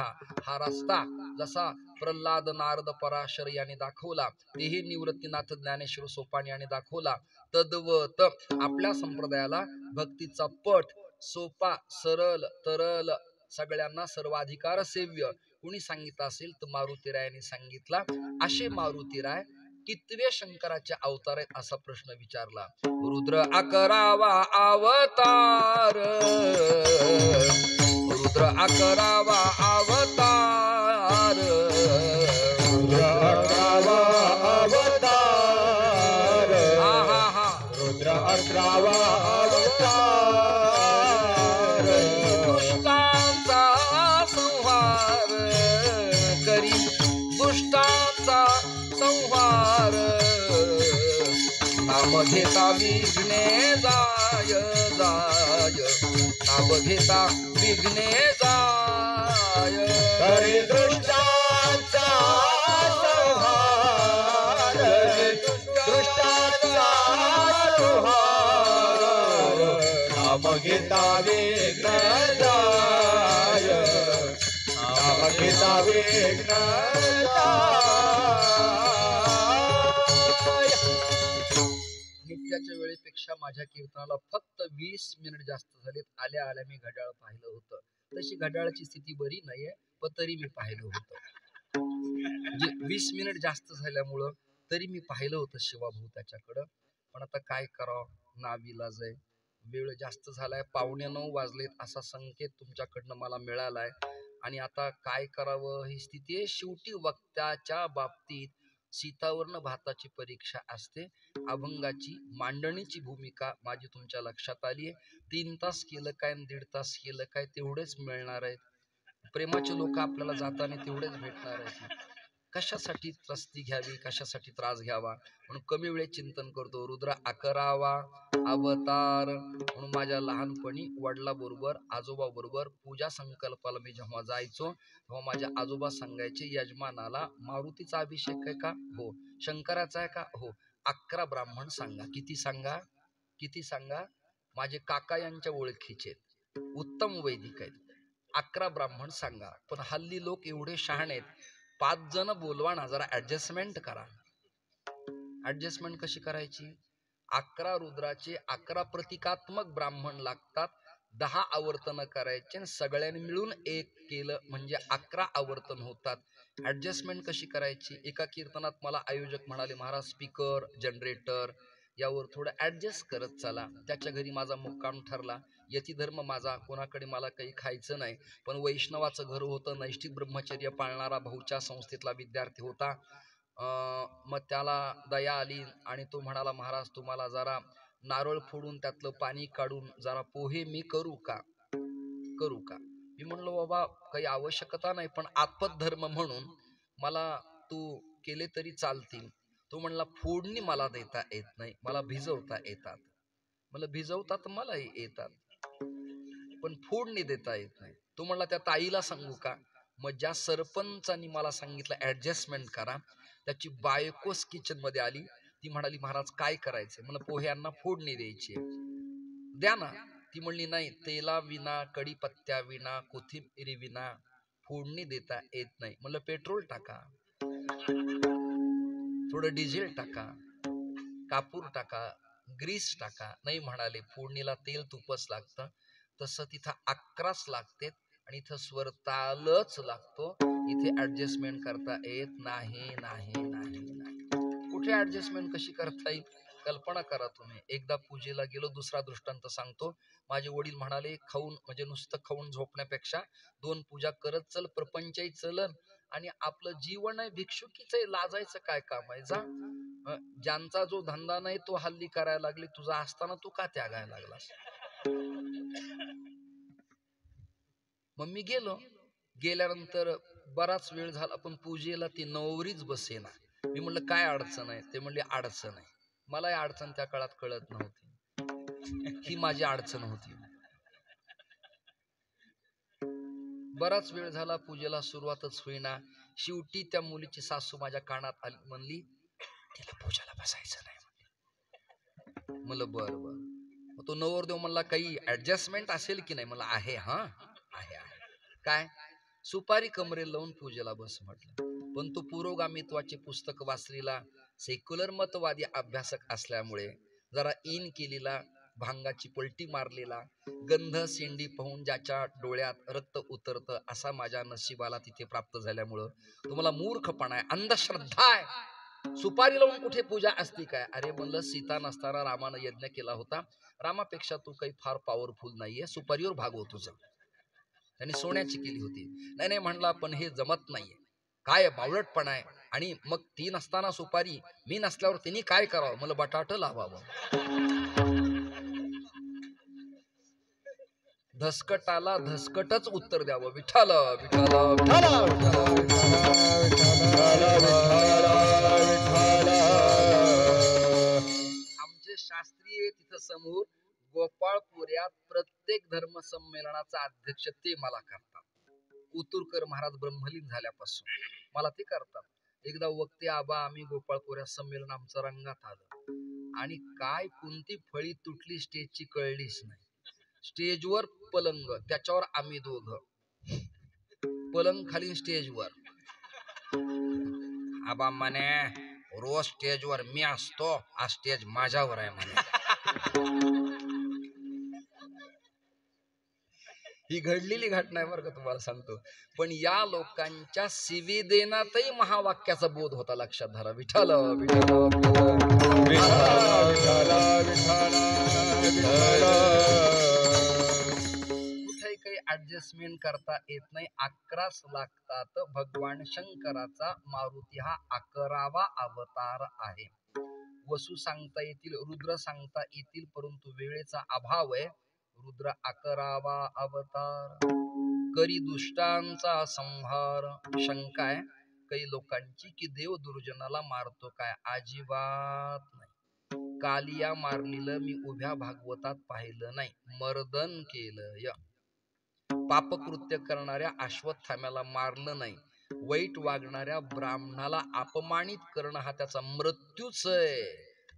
हा रस्ता जसा प्रल्हाद नारद पराशर यांनी दाखवला, तेही निवृत्तीनाथ ज्ञानेश्वर सोपान यांनी दाखवला, तद्वत आपल्या संप्रदायाला भक्तीचा पट सोपा, सरळ, तरल, सगळ्यांना सर्वाधिकार सेव्य, कुणी सांगितलं असेल तर मारुतीरायांनी सांगितला. असे मारुतीराय कितवे शंकराचे अवतार आहेत असा प्रश्न विचारला. रुद्र 11वा अवतार, रुद्र 11वा अवतार, रुद्र 11वा अवतार, हा हा रुद्र 11वा अवतार, दुष्टांचा संहार करी, दुष्टांचा संहार, नाम घेता विघ्ने जाय जाय, नाम घेता विघ्ने जाय, करी दृष्टांचा संहार, दृष्टांचा संहार, नाम घेता विघ्न जाय, नाम घेता विघ्न जाय. नित्याच्या वेळेपेक्षा माझ्या कीर्तनाला फक्त 20 मिनिट जास्त झालेत. आल्या आल्या मी घड्याळ पाहिलं होतं. तशी घड्याळाची स्थिती बरी नाहीये, पण तरी मी पाहिलं होतं. म्हणजे 20 मिनिट जास्त झाल्यामुळं तरी मी पाहिलं होतं शिवाभाऊ त्याच्याकडं. पण आता काय करावं, नाविलाज आहे. वेळ जास्त झालाय, 8:45 वाजलेत असा संकेत तुमच्याकडनं मला मिळालाय. आणि आता काय करावं ही स्थिती आहे. शेवटी वक्त्याच्या बाबतीत सीतावर्ण भाताची परीक्षा असते. अभंगाची मांडणीची भूमिका माझी तुमच्या लक्षात आली आहे. 3 तास केलं काय 1.5 तास केलं काय तेवढेच मिळणार आहेत. प्रेमाचे लोक आपल्याला जाताना तेवढेच भेटणार आहेत. कशासाठी त्रस्ती घ्यावी, कशासाठी त्रास घ्यावा, म्हणून कमी वेळेत चिंतन करतो. रुद्र 11वा अवतार म्हणून माझ्या लहानपणी वडिलाबरोबर आजोबाबरोबर पूजा संकल्पाला मी जेव्हा जायचो तेव्हा माझे आजोबा सांगायचे, यजमानाला मारुतीचा अभिषेक आहे का? हो. शंकराचा आहे का? हो. 11 ब्राह्मण सांगा. किती सांगा? किती सांगा? माझे काका यांच्या ओळखीचे उत्तम वैदिक आहेत. 11 ब्राह्मण सांगा. पण हल्ली लोक एवढे शहाणे आहेत, 5 जण बोलवा ना, जरा ऍडजस्टमेंट करा. ऍडजस्टमेंट कशी करायची? 11 रुद्राचे 11 प्रतिकात्मक ब्राह्मण लागतात. 10 आवर्तन करायचे आणि सगळ्यांनी मिळून एक केलं म्हणजे 11 आवर्तन होतात. ऍडजस्टमेंट कशी करायची? एका कीर्तनात मला आयोजक म्हणाले, महाराज स्पीकर जनरेटर यावर थोडं ऍडजस्ट करत चला. त्याच्या घरी माझा मुक्काम ठरला. यती धर्म माझा, कोणाकडे मला काही खायचं नाही, पण वैष्णवाचं घर होतं. नैष्ठिक ब्रह्मचर्य पाळणारा भाऊच्या संस्थेतला विद्यार्थी होता. मग त्याला दया आली आणि तो म्हणाला, महाराज तुम्हाला जरा नारळ फोडून त्यातलं पाणी काढून जरा पोहे मी करू का? करू का? मी म्हणलो, बाबा काही आवश्यकता नाही, पण आपत धर्म म्हणून मला तू केले तरी चालतील. तो म्हणला, फोडणी मला देता येत नाही, मला भिजवता येतात. मला भिजवता तर मलाही येतात, पण फोडणी देता येत नाही. तो म्हणला, त्या ताईला सांगू का? मग ज्या सरपंचांनी मला सांगितलं ऍडजस्टमेंट करा, त्याची बायकोच किचन मध्ये आली. ती म्हणाली, महाराज काय करायचंय? मला पोह्यांना फोडणी द्यायची, द्या ना. ती म्हणली, नाही, तेला विना, कढीपत्त्या विना, कोथिंबिरी विना फोडणी देता येत नाही. म्हणलं पेट्रोल टाका, थोडं डिझेल टाका, कापूर टाका, ग्रीस टाका. नाही म्हणाले, फोडणीला तेल तुपच लागतं. तसं तिथं 11च लागते आणि इथं स्वर तालच लागतो. इथे ऍडजस्टमेंट करता येत नाही नाही नाही नाही. कुठे ऍडजस्टमेंट कशी करता येईल? कल्पना करा तुम्ही. एकदा पूजेला गेलो, दुसरा दृष्टांत सांगतो. माझे वडील म्हणाले, खाऊन म्हणजे नुसतं खाऊन झोपण्यापेक्षा 2 पूजा करत चल, प्रपंचही चलन आणि आपलं जीवन आहे भिक्षुकीच आहे, लाजायचं काय काम आहे? जा. ज्यांचा जो धंदा नाही तो हल्ली करायला लागले, तुझा असताना तू का त्यागायला लागलास? मग मी गेलो. गेल्यानंतर बराच वेळ झाला, पण पूजेला ती नवरीच बसेना. मी म्हणलं काय अडचण आहे? ते म्हणले अडचण आहे. मला या अडचण त्या काळात कळत नव्हती, ही माझी अडचण होती. बराच वेळ झाला, पूजेला सुरुवातच होईना. शेवटी त्या मुलीची सासू माझ्या कानात आली, म्हणली तिला पूजेला बसायचं नाही. म्हणलं बर बर. मग तो नवरदेव म्हणला, काही ऍडजस्टमेंट असेल की नाही? मला आहे. हा आहे आहे. काय? सुपारी कमरेला लावून पूजेला बस म्हटलं. पण तो पुरोगामित्वाचे पुस्तक वाचलेला सेक्युलर मतवादी अभ्यासक असल्यामुळे जरा इन केलेला भांगाची पलटी मारलेला, गंध शेंडी पाहून ज्याच्या डोळ्यात रक्त उतरतं, असा माझ्या नशिबाला तिथे प्राप्त झाल्यामुळं तुम्हाला मूर्खपणा आहे, अंधश्रद्धा आहे. सुपारी लावून कुठे पूजा असती काय? अरे म्हणलं, सीता नसताना रामानं यज्ञ केला होता. रामापेक्षा तू काही फार पॉवरफुल नाहीये, सुपारीवर भागव तुझं. त्यांनी सोन्याची केली होती. नाही नाही म्हणला, पण हे जमत नाहीये, काय बावळटपणा आहे. आणि मग ती नसताना सुपारी, मी नसल्यावर त्यांनी काय करावं? मला बटाट लावावं. धसकटाला धसकटच उत्तर द्यावं. विठ्ठल विठ्ठल आमचे शास्त्रीय तिथं समोर गोपाळपुऱ्यात प्रत्येक धर्म संमेलनाचा अध्यक्ष ते मला करतात. उतुरकर महाराज ब्रह्मलीन झाल्यापासून मला ते करतात. एकदा वक्ते आबा आम्ही गोपाळपुऱ्यात संमेलन आमचं रंगात आलं आणि काय कोणती फळी तुटली स्टेजची कळलीच नाही. स्टेजवर पलंग, त्याच्यावर आम्ही दोघं, पलंग खाली स्टेजवर. आबा म्हणे, रोज स्टेजवर मी असतो, आज स्टेज माझ्यावर आहे म्हणे. ही घडलेली घटना आहे बरं का, तुम्हाला सांगतो. पण या लोकांच्या सिविदेनातही महावाक्याचा बोध होता, लक्षात धरा. विठ्ठल कुठे काही ऍडजस्टमेंट करता येत नाही. 11च लागतात. भगवान शंकराचा मारुती हा 11वा अवतार आहे. वसू सांगता येतील, रुद्र सांगता येतील, परंतु वेळेचा अभाव आहे. रुद्र 11वा अवतार. करी दुष्टांचा संहार. शंका आहे काही लोकांची की देव दुर्जनाला मारतो काय? अजिबात नाही. कालिया मारलेलं मी उभ्या भागवतात पाहिलं नाही. मर्दन केलं. पापकृत्य करणाऱ्या अश्वत्थाम्याला मारलं नाही. वाईट वागणाऱ्या ब्राह्मणाला अपमानित करणं हा त्याचा मृत्यूच आहे,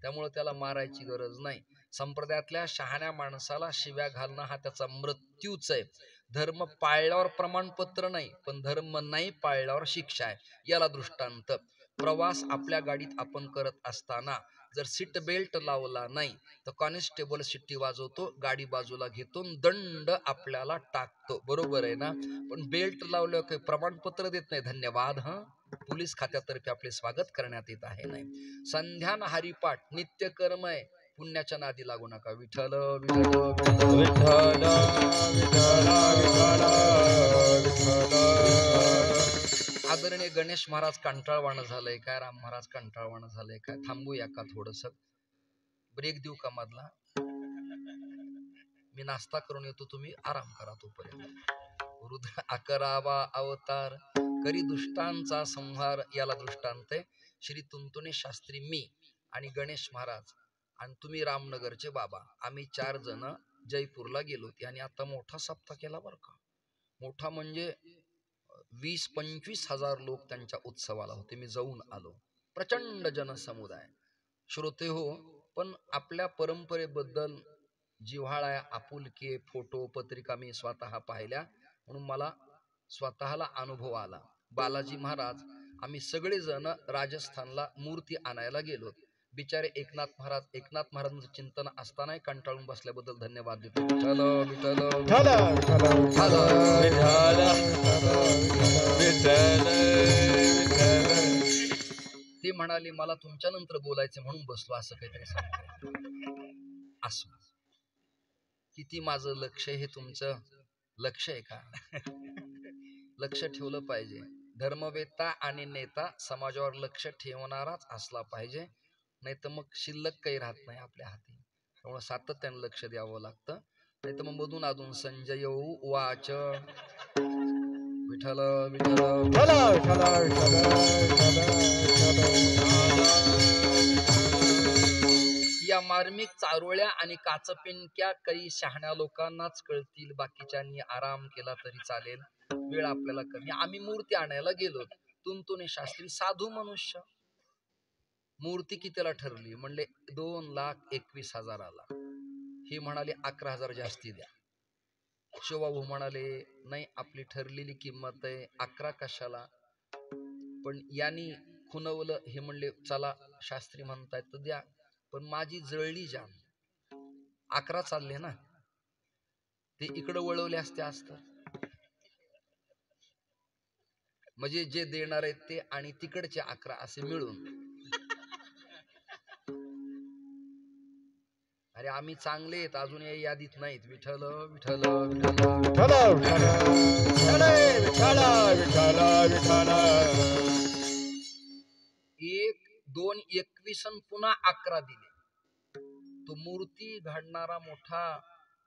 त्यामुळे त्याला मारायची गरज नाही. संप्रदायातल्या शहाण्या माणसाला शिव्या घालणं हा त्याचा मृत्यूच आहे. धर्म पाळल्यावर प्रमाणपत्र नाही, पण धर्म नाही पाळल्यावर शिक्षा आहे. याला दृष्टांत, प्रवास आपल्या गाडीत आपण करत असताना जर सीट बेल्ट लावला नाही तर कॉन्स्टेबल शिट्टी वाजवतो, गाडी बाजूला घेतो, दंड आपल्याला टाकतो. बरोबर आहे ना? पण बेल्ट लावल्यावर काही प्रमाणपत्र देत नाही. धन्यवाद, पोलीस खात्यातर्फे आपले स्वागत करण्यात येत आहे. नाही, संध्यान हरिपाठ नित्य कर्म आहे, पुण्याच्या नादी लागू नका. विठ्ठल विठ्ठल विठ्ठल आदरणीय गणेश महाराज कंटाळवाणं झालंय काय? राम महाराज कंटाळवाणं झालंय काय? थांबूया का थोडस? ब्रेक देऊ का मधला? मी नाश्ता करून येतो, तुम्ही आराम करा तोपर्यंत. रुद्र 11वा अवतार, करी दुष्टांचा संहार. याला दृष्टांत आहे श्री तुंतुणे शास्त्री, मी आणि गणेश महाराज आणि तुम्ही रामनगरचे बाबा. आम्ही 4 जण जयपूरला गेलो होते आणि आता मोठा सप्ताह केला बरं का. मोठा म्हणजे 20-25 हजार लोक त्यांच्या उत्सवाला होते. मी जाऊन आलो. प्रचंड जनसमुदाय. श्रोते हो, पण आपल्या परंपरेबद्दल जिव्हाळा आहे, आपुलकी आहे. फोटो पत्रिका मी स्वतः पाहिल्या, म्हणून मला स्वतःला अनुभव आला. बालाजी महाराज, आम्ही सगळेजण राजस्थानला मूर्ती आणायला गेलो. बिचारे एकनाथ महाराजांचं चिंतन असताना कंटाळून बसल्याबद्दल धन्यवाद देतो. विठ्ठल विठ्ठल ते म्हणाले मला तुमच्या नंतर बोलायचं म्हणून बसलो, असं काहीतरी सांगतो. असो, किती माझं लक्ष हे तुमचं लक्ष आहे का? लक्ष ठेवलं पाहिजे. धर्मवेत्ता आणि नेता समाजावर लक्ष ठेवणाराच असला पाहिजे, नाही तर मग शिल्लक काही राहत नाही आपल्या हाती. त्यामुळे सातत्याने लक्ष द्यावं लागतं, नाही तर मग मधून अधून संजय वाच विठ्ठल विठ्ठल. या मार्मिक चारोळ्या आणि काचपिंक्या काही शहाण्या लोकांनाच कळतील, बाकीच्यांनी आराम केला तरी चालेल. वेळ आपल्याला कमी. आम्ही मूर्ती आणायला गेलो. तुंतुणे शास्त्री साधू मनुष्य. मूर्ती कितीला ठरली? म्हणले 2,21,000ला. हे म्हणाले 11,000 जास्ती द्या. शिवबाबू म्हणाले नाही, आपली ठरलेली किंमत आहे, 11 कशाला? पण यांनी खुनवलं. हे म्हणले चला शास्त्री म्हणतायत तर द्या. पण माझी जळली जाम. 11 चालले ना, ते इकडे वळवले असते असतं, म्हणजे जे देणार आहेत ते आणि तिकडचे 11 असे मिळून. अरे आम्ही चांगले आहेत, अजून या यादीत नाहीत. विठ्ठल विठ्ठल विठ्ठल एक 2 21 पुन्हा 11 दिले. तो मूर्ती घडणारा मोठा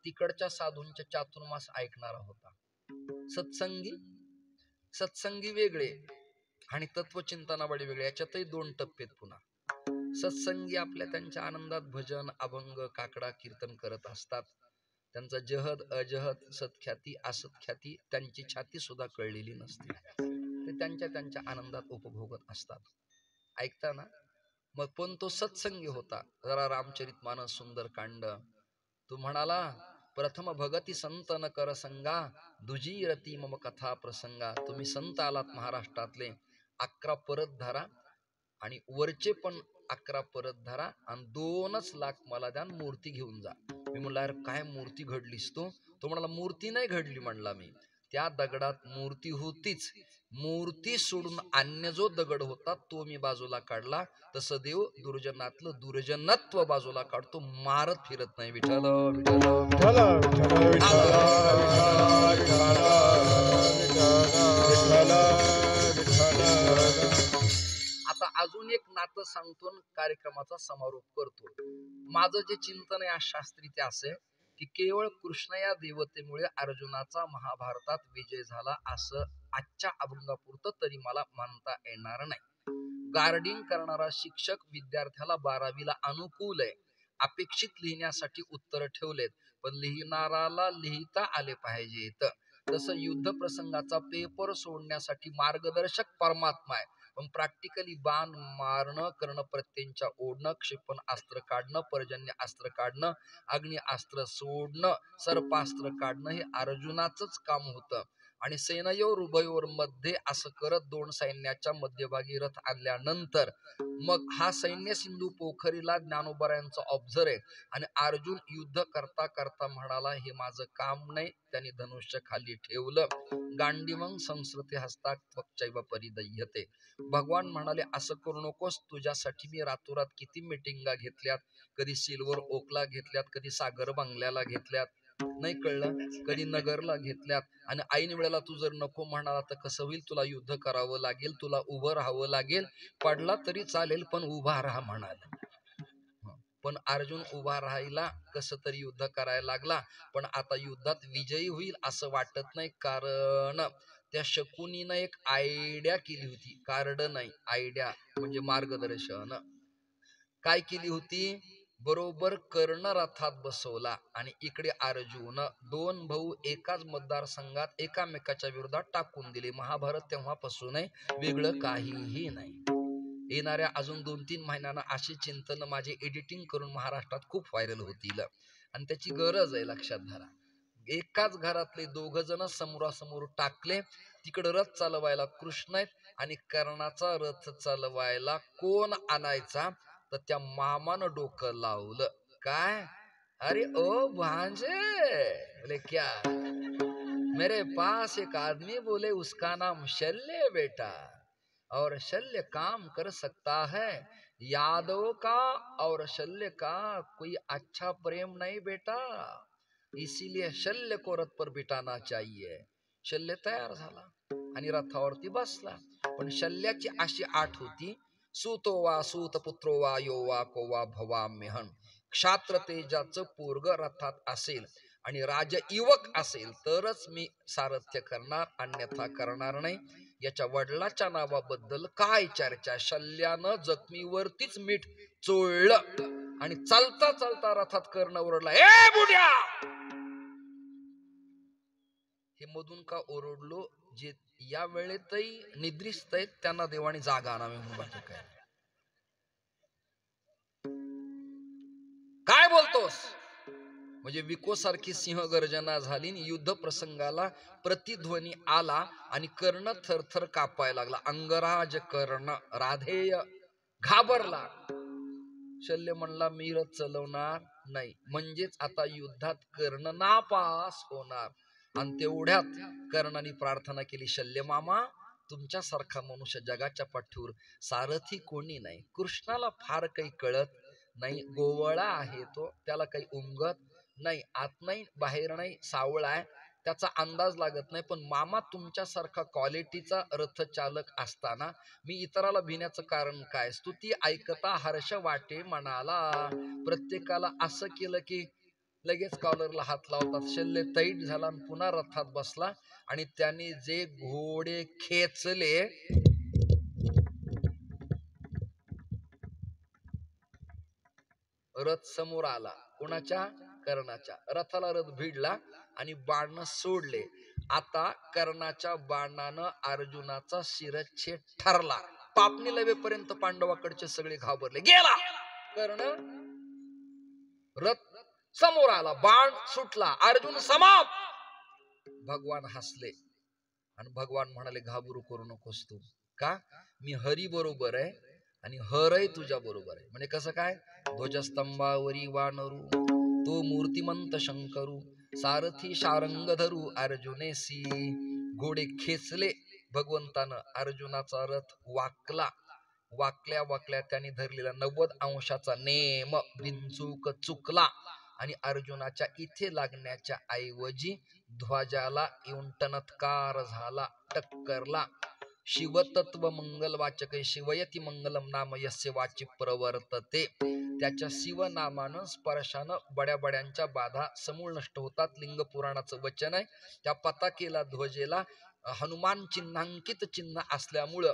तिकडच्या साधूंच्या चातुर्मास ऐकणारा होता. सत्संगी वेगळे आणि तत्वचिंतनावाडी वेगळे, याच्यातही 2 टप्पे पुन्हा. सत्संगी आपल्या त्यांच्या आनंदात भजन अभंग काकडा कीर्तन करत असतात. त्यांचा जहद अजहद सत्ख्याती असत्ख्याती त्यांची छाती सुद्धा कळलेली नसते. ते त्यांच्या आनंदात उपभोगत असतात. ऐकता ना. मग पण तो सत्संगी होता. जरा रामचरितमानस सुंदर कांड तो म्हणाला, प्रथम भगती संत न कर संगा, दुजी रती मम कथा प्रसंगा. तुम्ही संत आलात महाराष्ट्रातले, 11 परत धरा आणि वरचे पण 11 परत धरा आणि 2च लाख मला द्या, मूर्ती घेऊन जा. मी म्हणला, अरे काय मूर्ती घडलीस तू? तो म्हणाला, मूर्ती नाही घडली म्हणला मी, त्या दगडात मूर्ती होतीच, मूर्ती सोडून अन्य जो दगड होता तो मी बाजूला काढला. तसं देव दुर्जनातलं दुर्जनत्व बाजूला काढतो, मारत फिरत नाही. विठ्ठल विठ्ठल आता अजून एक नातं सांगतो, कार्यक्रमाचा समारोप करतो. माझं जे चिंतन आहे आज शास्त्री ते असे की केवळ कृष्ण या देवतेमुळे अर्जुनाचा महाभारतात विजय झाला असं आजच्या अभंगापुरतं तरी मला मानता येणार नाही. गार्डिंग करणारा शिक्षक विद्यार्थ्याला 12वीला अनुकूल आहे, अपेक्षित लिहिण्यासाठी उत्तर ठेवलेत, पण लिहिणाराला लिहिता आले पाहिजेत. तसं युद्ध प्रसंगाचा पेपर सोडण्यासाठी मार्गदर्शक परमात्मा आहे, पण प्रॅक्टिकली बाण मारणं, कर्ण प्रत्ययांच्या ओढणं, क्षेपण अस्त्र काढणं, पर्जन्य अस्त्र काढणं, अग्नि अस्त्र सोडणं, सर्पास्त्र काढणं हे अर्जुनाचंच काम होतं. आणि सेनयोर उभयोर मध्ये असं करत 2 सैन्याच्या मध्यभागी रथ आणल्यानंतर मग हा सैन्य सिंधू पोखरीला ज्ञानोबरायांचा ऑब्झर्व आहे. आणि अर्जुन युद्ध करता करता म्हणाला, हे माझं काम नाही. त्याने धनुष्य खाली ठेवलं. गांडीवं संस्कृती हस्ताक त्वक्चैव परिदह्यते. भगवान म्हणाले, असं करू नकोस, तुझ्यासाठी मी रातोरात किती मिटिंगा घेतल्यात, कधी सिल्वर ओकला घेतल्यात, कधी सागर बंगल्याला घेतल्यात, नाही कळलं, कधी नगरला घेतल्यात. आणि ऐन वेळेला तू जर नको म्हणाला तर कसं होईल? तुला युद्ध करावं लागेल, तुला उभं राहावं लागेल, पडला तरी चालेल पण उभा राहा म्हणाला. पण अर्जुन उभा राहायला, कसं तरी युद्ध करायला लागला. पण आता युद्धात विजयी होईल असं वाटत नाही, कारण त्या शकुनीनं एक आयडिया केली होती. कार्ड नाही, आयडिया म्हणजे मार्गदर्शन. काय केली होती? बरोबर कर्ण रथात बसवला आणि इकडे अर्जुन, 2 भाऊ एकाच मतदारसंघात एकामेकाच्या विरोधात टाकून दिले. महाभारत तेव्हापासून आहे, वेगळं काहीही नाही. येणाऱ्या अजून 2-3 महिन्यांना अशी चिंतन माझे एडिटिंग करून महाराष्ट्रात खूप व्हायरल होतील आणि त्याची गरज आहे, लक्षात धरा. एकाच घरातले 2 जण समोरासमोर टाकले. तिकडे रथ चालवायला कृष्ण आहेत आणि कर्णाचा रथ चालवायला कोण आणायचा? तर त्या मामानं डोकं लावलं. काय? अरे ओ भांजे, बोले क्या? मेरे पास एक आदमी, बोले उसका नाम शल्य बेटा, और शल्य काम कर सकता है. यादव का और शल्य का कोई अच्छा प्रेम नहीं बेटा, इसीलिए शल्य को रथ पर बिठाना चाहिए. शल्य तयार झाला आणि रथावरती बसला. पण शल्याची अशी आठ होती, सूतो वा सूत पुत्रो वा यो वा को वा भवाम्यहन. क्षात्र तेजाचं पोरग रथात असेल आणि राज युवक असेल तरच मी सारथ्य करणार, अन्यथा करणार नाही. याच्या वडिलाच्या नावाबद्दल काय चर्चा? शल्यानं जखमीवरतीच मीठ चोळलं आणि चालता चालता रथात कर्ण ओरडला, ए बुड्या! हे मधून का ओरडलो? जे या वेळेतही निद्रिस्त आहेत त्यांना देवाने जागा आणावी म्हणून. काय बोलतोस? म्हणजे विकोसारखी सिंह गर्जना झाली, युद्ध प्रसंगाला प्रतिध्वनी आला आणि कर्ण थरथर कापायला लागला. अंगराज कर्ण राधेय घाबरला. शल्य म्हणला मी रथ चालवणार नाही. म्हणजेच आता युद्धात कर्ण नापास होणार. आणि तेवढ्यात कर्णाने प्रार्थना केली, शल्य मामा तुमच्यासारखा मनुष्य जगाच्या पाठीवर सारथी कोणी नाही. कृष्णाला फार काही कळत नाही, गोवळा आहे तो, त्याला काही उमगत नाही, आत नाही बाहेर नाही, सावळा आहे, त्याचा अंदाज लागत नाही. पण मामा तुमच्यासारखा क्वालिटीचा रथ चालक असताना मी इतराला भिण्याचं कारण काय. स्तुती ऐकता हर्ष वाटे मनाला. प्रत्येकाला असं केलं की लगेच कॉलरला हात लावतात. शल्य तैट झाला आणि पुन्हा रथात बसला आणि त्याने जे घोडे खेचले, रथ समोर आला. कोणाच्या? कर्णाच्या. रथाला रथ भिडला आणि बाण सोडले. आता कर्णाच्या बाणानं अर्जुनाचा शिरच्छेद ठरला. पापणी लवेपर्यंत पांडवाकडचे सगळे घाबरले. गेला कर्ण, रथ समोर आला, बाण सुटला, अर्जुन समाप्त. भगवान हसले आणि भगवान म्हणाले, घाबरू करू नकोस तू. का? मी हरी बरोबर आहे आणि हरही तुझ्या बरोबर आहे. म्हणजे कसं काय? ध्वजस्तंभावरी वानरू, तो मूर्तिमंत शंकरू, सारथी शारंग धरू अर्जुनेसी. घोडे खेचले भगवंतानं, अर्जुनाचा रथ वाकला. वाकल्या वाकल्या त्याने धरलेला 90 अंशाचा नेम बिनचूक चुकला आणि अर्जुनाच्या इथे लागण्याच्या ऐवजी ध्वजाला येऊन टनत्कार झाला, टक्करला. शिवतत्व मंगल वाचक शिवयती मंगलम नाम यस्य वाची प्रवर्तते. त्याच्या शिवनामानं स्पर्शानं बड्या बड्यांच्या बाधा समूळ नष्ट होतात. लिंग पुराणाचं वचन आहे. त्या पताकेला, ध्वजेला हनुमान चिन्हांकित चिन्ह असल्यामुळं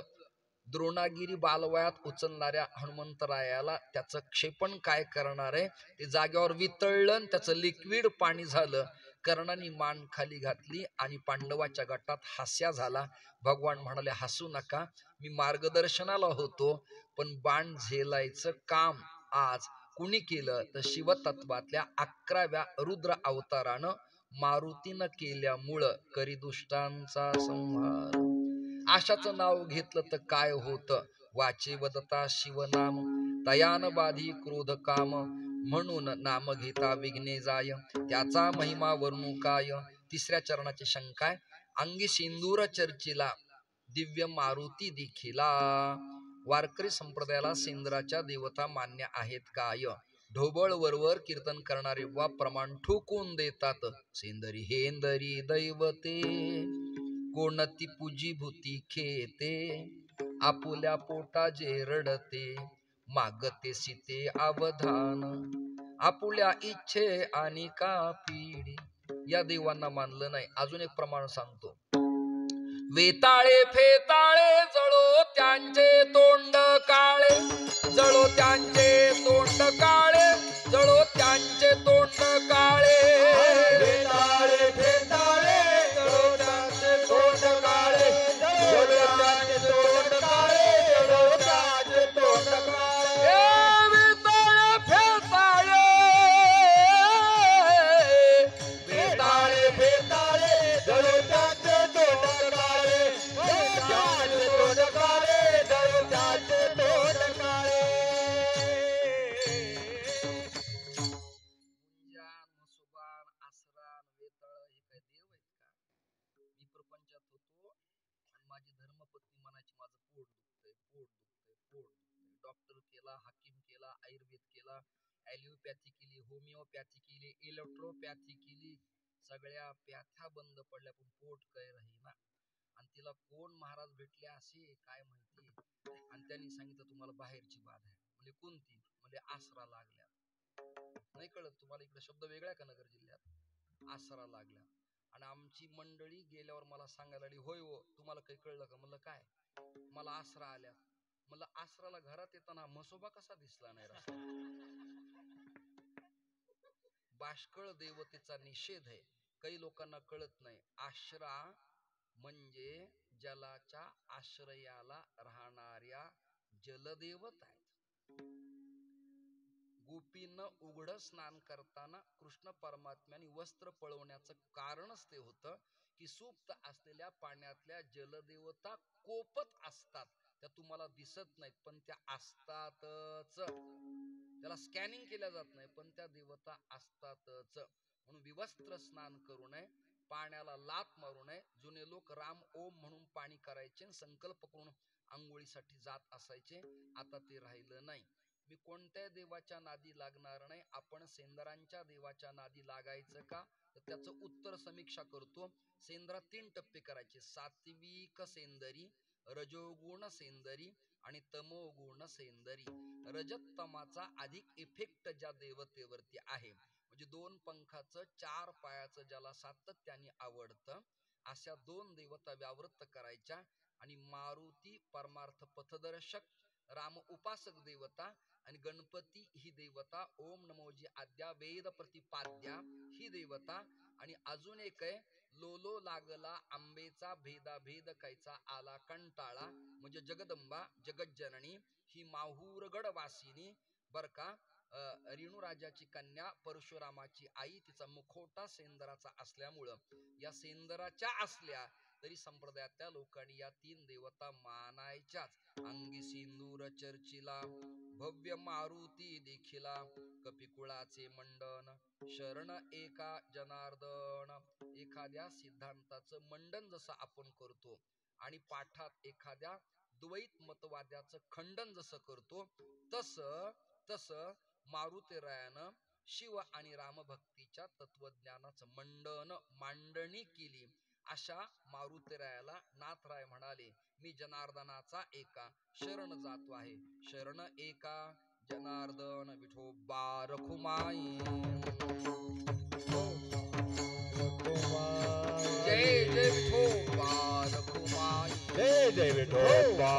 द्रोणागिरी बालवयात उचलणाऱ्या हनुमंतरायाला त्याचं क्षेपण काय करणार आहे ते जाग्यावर वितळलं, त्याचं लिक्विड पाणी झालं. कर्णाने मान खाली घातली आणि पांडवाच्या गटात हास्या झाला. भगवान म्हणाले, हसू नका, मी मार्गदर्शनाला होतो, पण बाण झेलायचं काम आज कुणी केलं तर शिवतत्वातल्या 11व्या रुद्र अवतारानं मारुतीनं केल्यामुळं करी दुष्टांचा संहार. आशाचं नाव घेतलं तर काय होतं? वाचे वदता शिवनाम तयान बाधी क्रोध काम. म्हणून नाम घेता विघ्ने जाय, त्याचा महिमा वर्णू काय. तिसऱ्या चरणाची शंका आहे. अंगी सिंदूर चर्चिला, दिव्य मारुती देखिला. वारकरी संप्रदायाला सेंद्राच्या देवता मान्य आहेत काय? ढोबळ वरवर कीर्तन करणारे वा प्रमाण ठोकून देतात. सेंदरी हेंदरी दैवते, कोणती पूजी भूती खेते. आपुल्या पोटा जे रडते, मागते सीते अवधान. आपुल्या इच्छे आणि का पिढी. या देवांना मानलं नाही. अजून एक प्रमाण सांगतो. वेताळे फेताळे जळो त्यांचे तोंड काळे, जळो त्यांचे तोंड काळे, जळो त्यांचे तोंड काळे. वेताळे फेताळे जळो त्यांचे तोंड काळे, जळो त्यांचे तोंड काळे, जळो त्यांचे तोंड काळे. वेताळे फेताळे, वेताळे फेताळे जळो त्यांचे तोंड काळे, जळो त्यांचे तोंड काळे, जळो त्यांचे तोंड काळे. मुंजान, मुसुबान, आसरान, वेताळ हे काय देव आहेत का? मी प्रपंचात होतो आणि माझी धर्मपत्नी म्हणायची, माझं पोट दुखतंय, पोट दुखतंय, पोट दुखतंय. डॉक्टर केला, हाकीम केला, आयुर्वेद केला, ॲलिओपॅथी केली, होमिओपॅथी केली, इलेक्ट्रोपॅथी केली, सगळ्या प्याथ्या बंद पडल्या, पण पोट काय राहीना. आणि तिला कोण महाराज भेटले असे काय माहिती, आणि त्यांनी सांगितलं तुम्हाला बाहेरची बाधा आहे. म्हणजे कोणती? म्हणजे आसरा लागल्या. नाही कळत तुम्हाला? इकडे शब्द वेगळा आहे का नगर जिल्ह्यात? आसरा लागल्या. आणि आमची मंडळी गेल्यावर मला सांगायला लागली, होय हो तुम्हाला काही कळलं का? म्हणलं काय? मला आसरा आल्या. म्हणलं आसराला घरात येताना म्हसोबा कसा दिसला नाही रस्ता? बाष्कळ देवतेचा निषेध आहे. काही लोकांना कळत नाही. आश्रा म्हणजे जलाच्या आश्रयाला राहणाऱ्या जलदेवत आहेत. गोपींना उघड स्नान करताना कृष्ण परमात्म्याने वस्त्र पळवण्याचं कारणच ते होतं की सुप्त असलेल्या पाण्यातल्या जलदेवता कोपत असतात. त्या तुम्हाला दिसत नाहीत पण त्या असतातच. त्याला स्कॅनिंग केल्या जात नाही, पण त्या देवता असतातच. म्हणून विवस्त्र स्नान करू नये, पाण्याला लात मारू नये. जुने लोक राम ओम म्हणून पाणी करायचे, संकल्प करून आंघोळीसाठी जात असायचे. आता ते राहिलं नाही. मी कोणत्या देवाच्या नादी लागणार नाही. आपण सेंदरांच्या देवाच्या नादी लागायचं का, तर त्याचं उत्तर समीक्षा करतो. सेंद्रात 3 टप्पे करायचे: सात्विक सेंदरी, रजोगुण सेंदरी आणि तमोगुण सेंदरी. रजतमाचा अधिक इफेक्ट ज्या देवतेवरती आहे, म्हणजे 2 पंखाचं 4 पायाचं ज्याला सातत्याने आवडतं, अशा 2 देवता व्यावृत्त करायच्या. आणि मारुती परमार्थ पथदर्शक, राम उपासक देवता आणि गणपती ही देवता, ओम नमोजी आद्या वेद प्रतिपाद्या ही देवता. आणि अजून एक आहे, लोलो लागला आंबेचा भेदा भेद कैचा आला कंटाळा, म्हणजे जगदंबा जगज्जननी ही माहूरगड वासिनी बर का. रेणुराजाची कन्या, परशुरामाची आई, तिचा मुखवटा सेंदराचा असल्यामुळं या सेंदराच्या असल्या तरी संप्रदायातल्या लोकांनी या 3 देवता मानायच्याच. अंगी सिंदूर चर्चिला, भव्य मारुती देखिला, कपिकुळाचे मंडन, शरण एका जनार्दन. एखाद्या सिद्धांताचं मंडन जसं आपण करतो आणि पाठात एखाद्या द्वैत मतवाद्याचं खंडन जसं करतो, तसं मारुतीरायानं शिव आणि रामभक्तीच्या तत्वज्ञानाचं मांडणी केली. अशा मारुतीरायाला नाथराय म्हणाले, मी जनार्दनाचा एका शरण जातो आहे. शरण एका जनार्दन विठोबा रखुमाई. जय जय विठोबा रखुमाई, जय जय विठोबा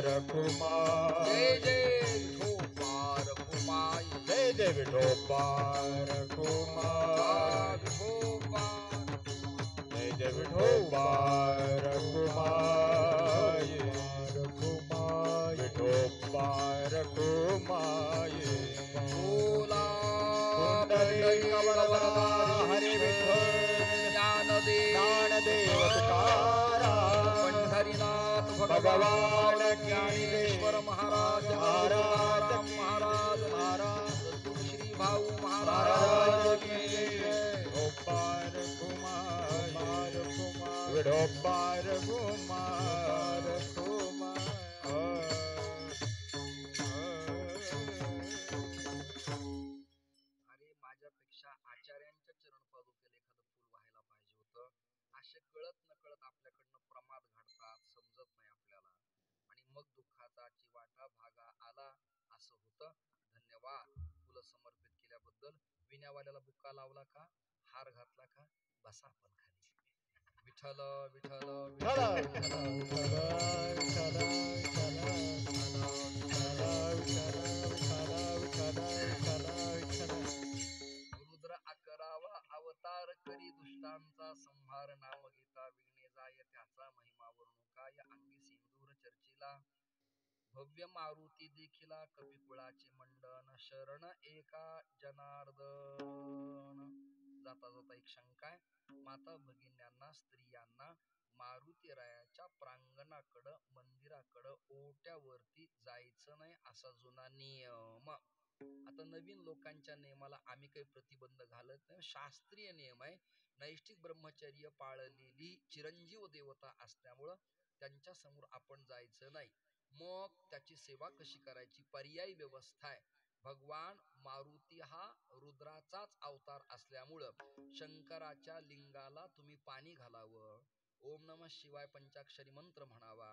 रखुमाई, जय जय विठोबा रखुमाई, जय जय विठोबा रखुमाई, विठोबा, जय जय विठोबा रखुमाई, रखुमाई, विठोबा रखुमाई. बोला पुंडलिक वरदा हरे विठ्ठल, ज्ञानदेव तुकाराम, पंढरीनाथ भगवान ज्ञानेश्वर महाराज महाराज महाराज महाराज, श्री भाऊ महाराज महाराज की जय. विठोबा रखुमाई, विठोबा रखुमाई. अरे माझ्यापेक्षा आचार्यांच्या चरण पादुकेला एखादं फुल व्हायला पाहिजे होतं. असे कळत नकळत आपल्याकडनं प्रमाद घडतात, समजत नाही आपल्याला, आणि मग दुःखाचा चिवाटा भागा आला असं होतं. धन्यवाद फुलं समर्पित केल्याबद्दल. विण्यावाल्याला बुक्का लावला का, हार घातला का, बसा आपण खाली. विठ्ठल विठ्ठल रुद्र अकरावा अवतार करी, दुष्टांचा संहार नाम घेता, विघ्ने जाय त्याचा महिमा वर्णुकाय. अंगी सिंदूर चर्चिला, भव्य मारुती देखिला, कपिकुळाचे मंडन, शरण एका जनार्दन. जाता जाता एक शंका आहे. माता भगिन्यांना, स्त्रियांना मारुतीरायाच्या प्रांगणाकडं, मंदिराकडं, ओट्यावरती जायचं नाही असा जुना नियम. आता नवीन लोकांच्या नियमाला आम्ही काही प्रतिबंध घालत नाही, शास्त्रीय नियम आहे. नैष्ठिक ब्रह्मचर्य पाळलेली चिरंजीव देवता असल्यामुळं त्यांच्या समोर आपण जायचं नाही. मग त्याची सेवा कशी करायची, पर्यायी व्यवस्था आहे. भगवान मारुती हा रुद्राचाच अवतार असल्यामुळं शंकराच्या लिंगाला तुम्ही पाणी घालावं, ओम नमः शिवाय पंचाक्षरी मंत्र म्हणावा,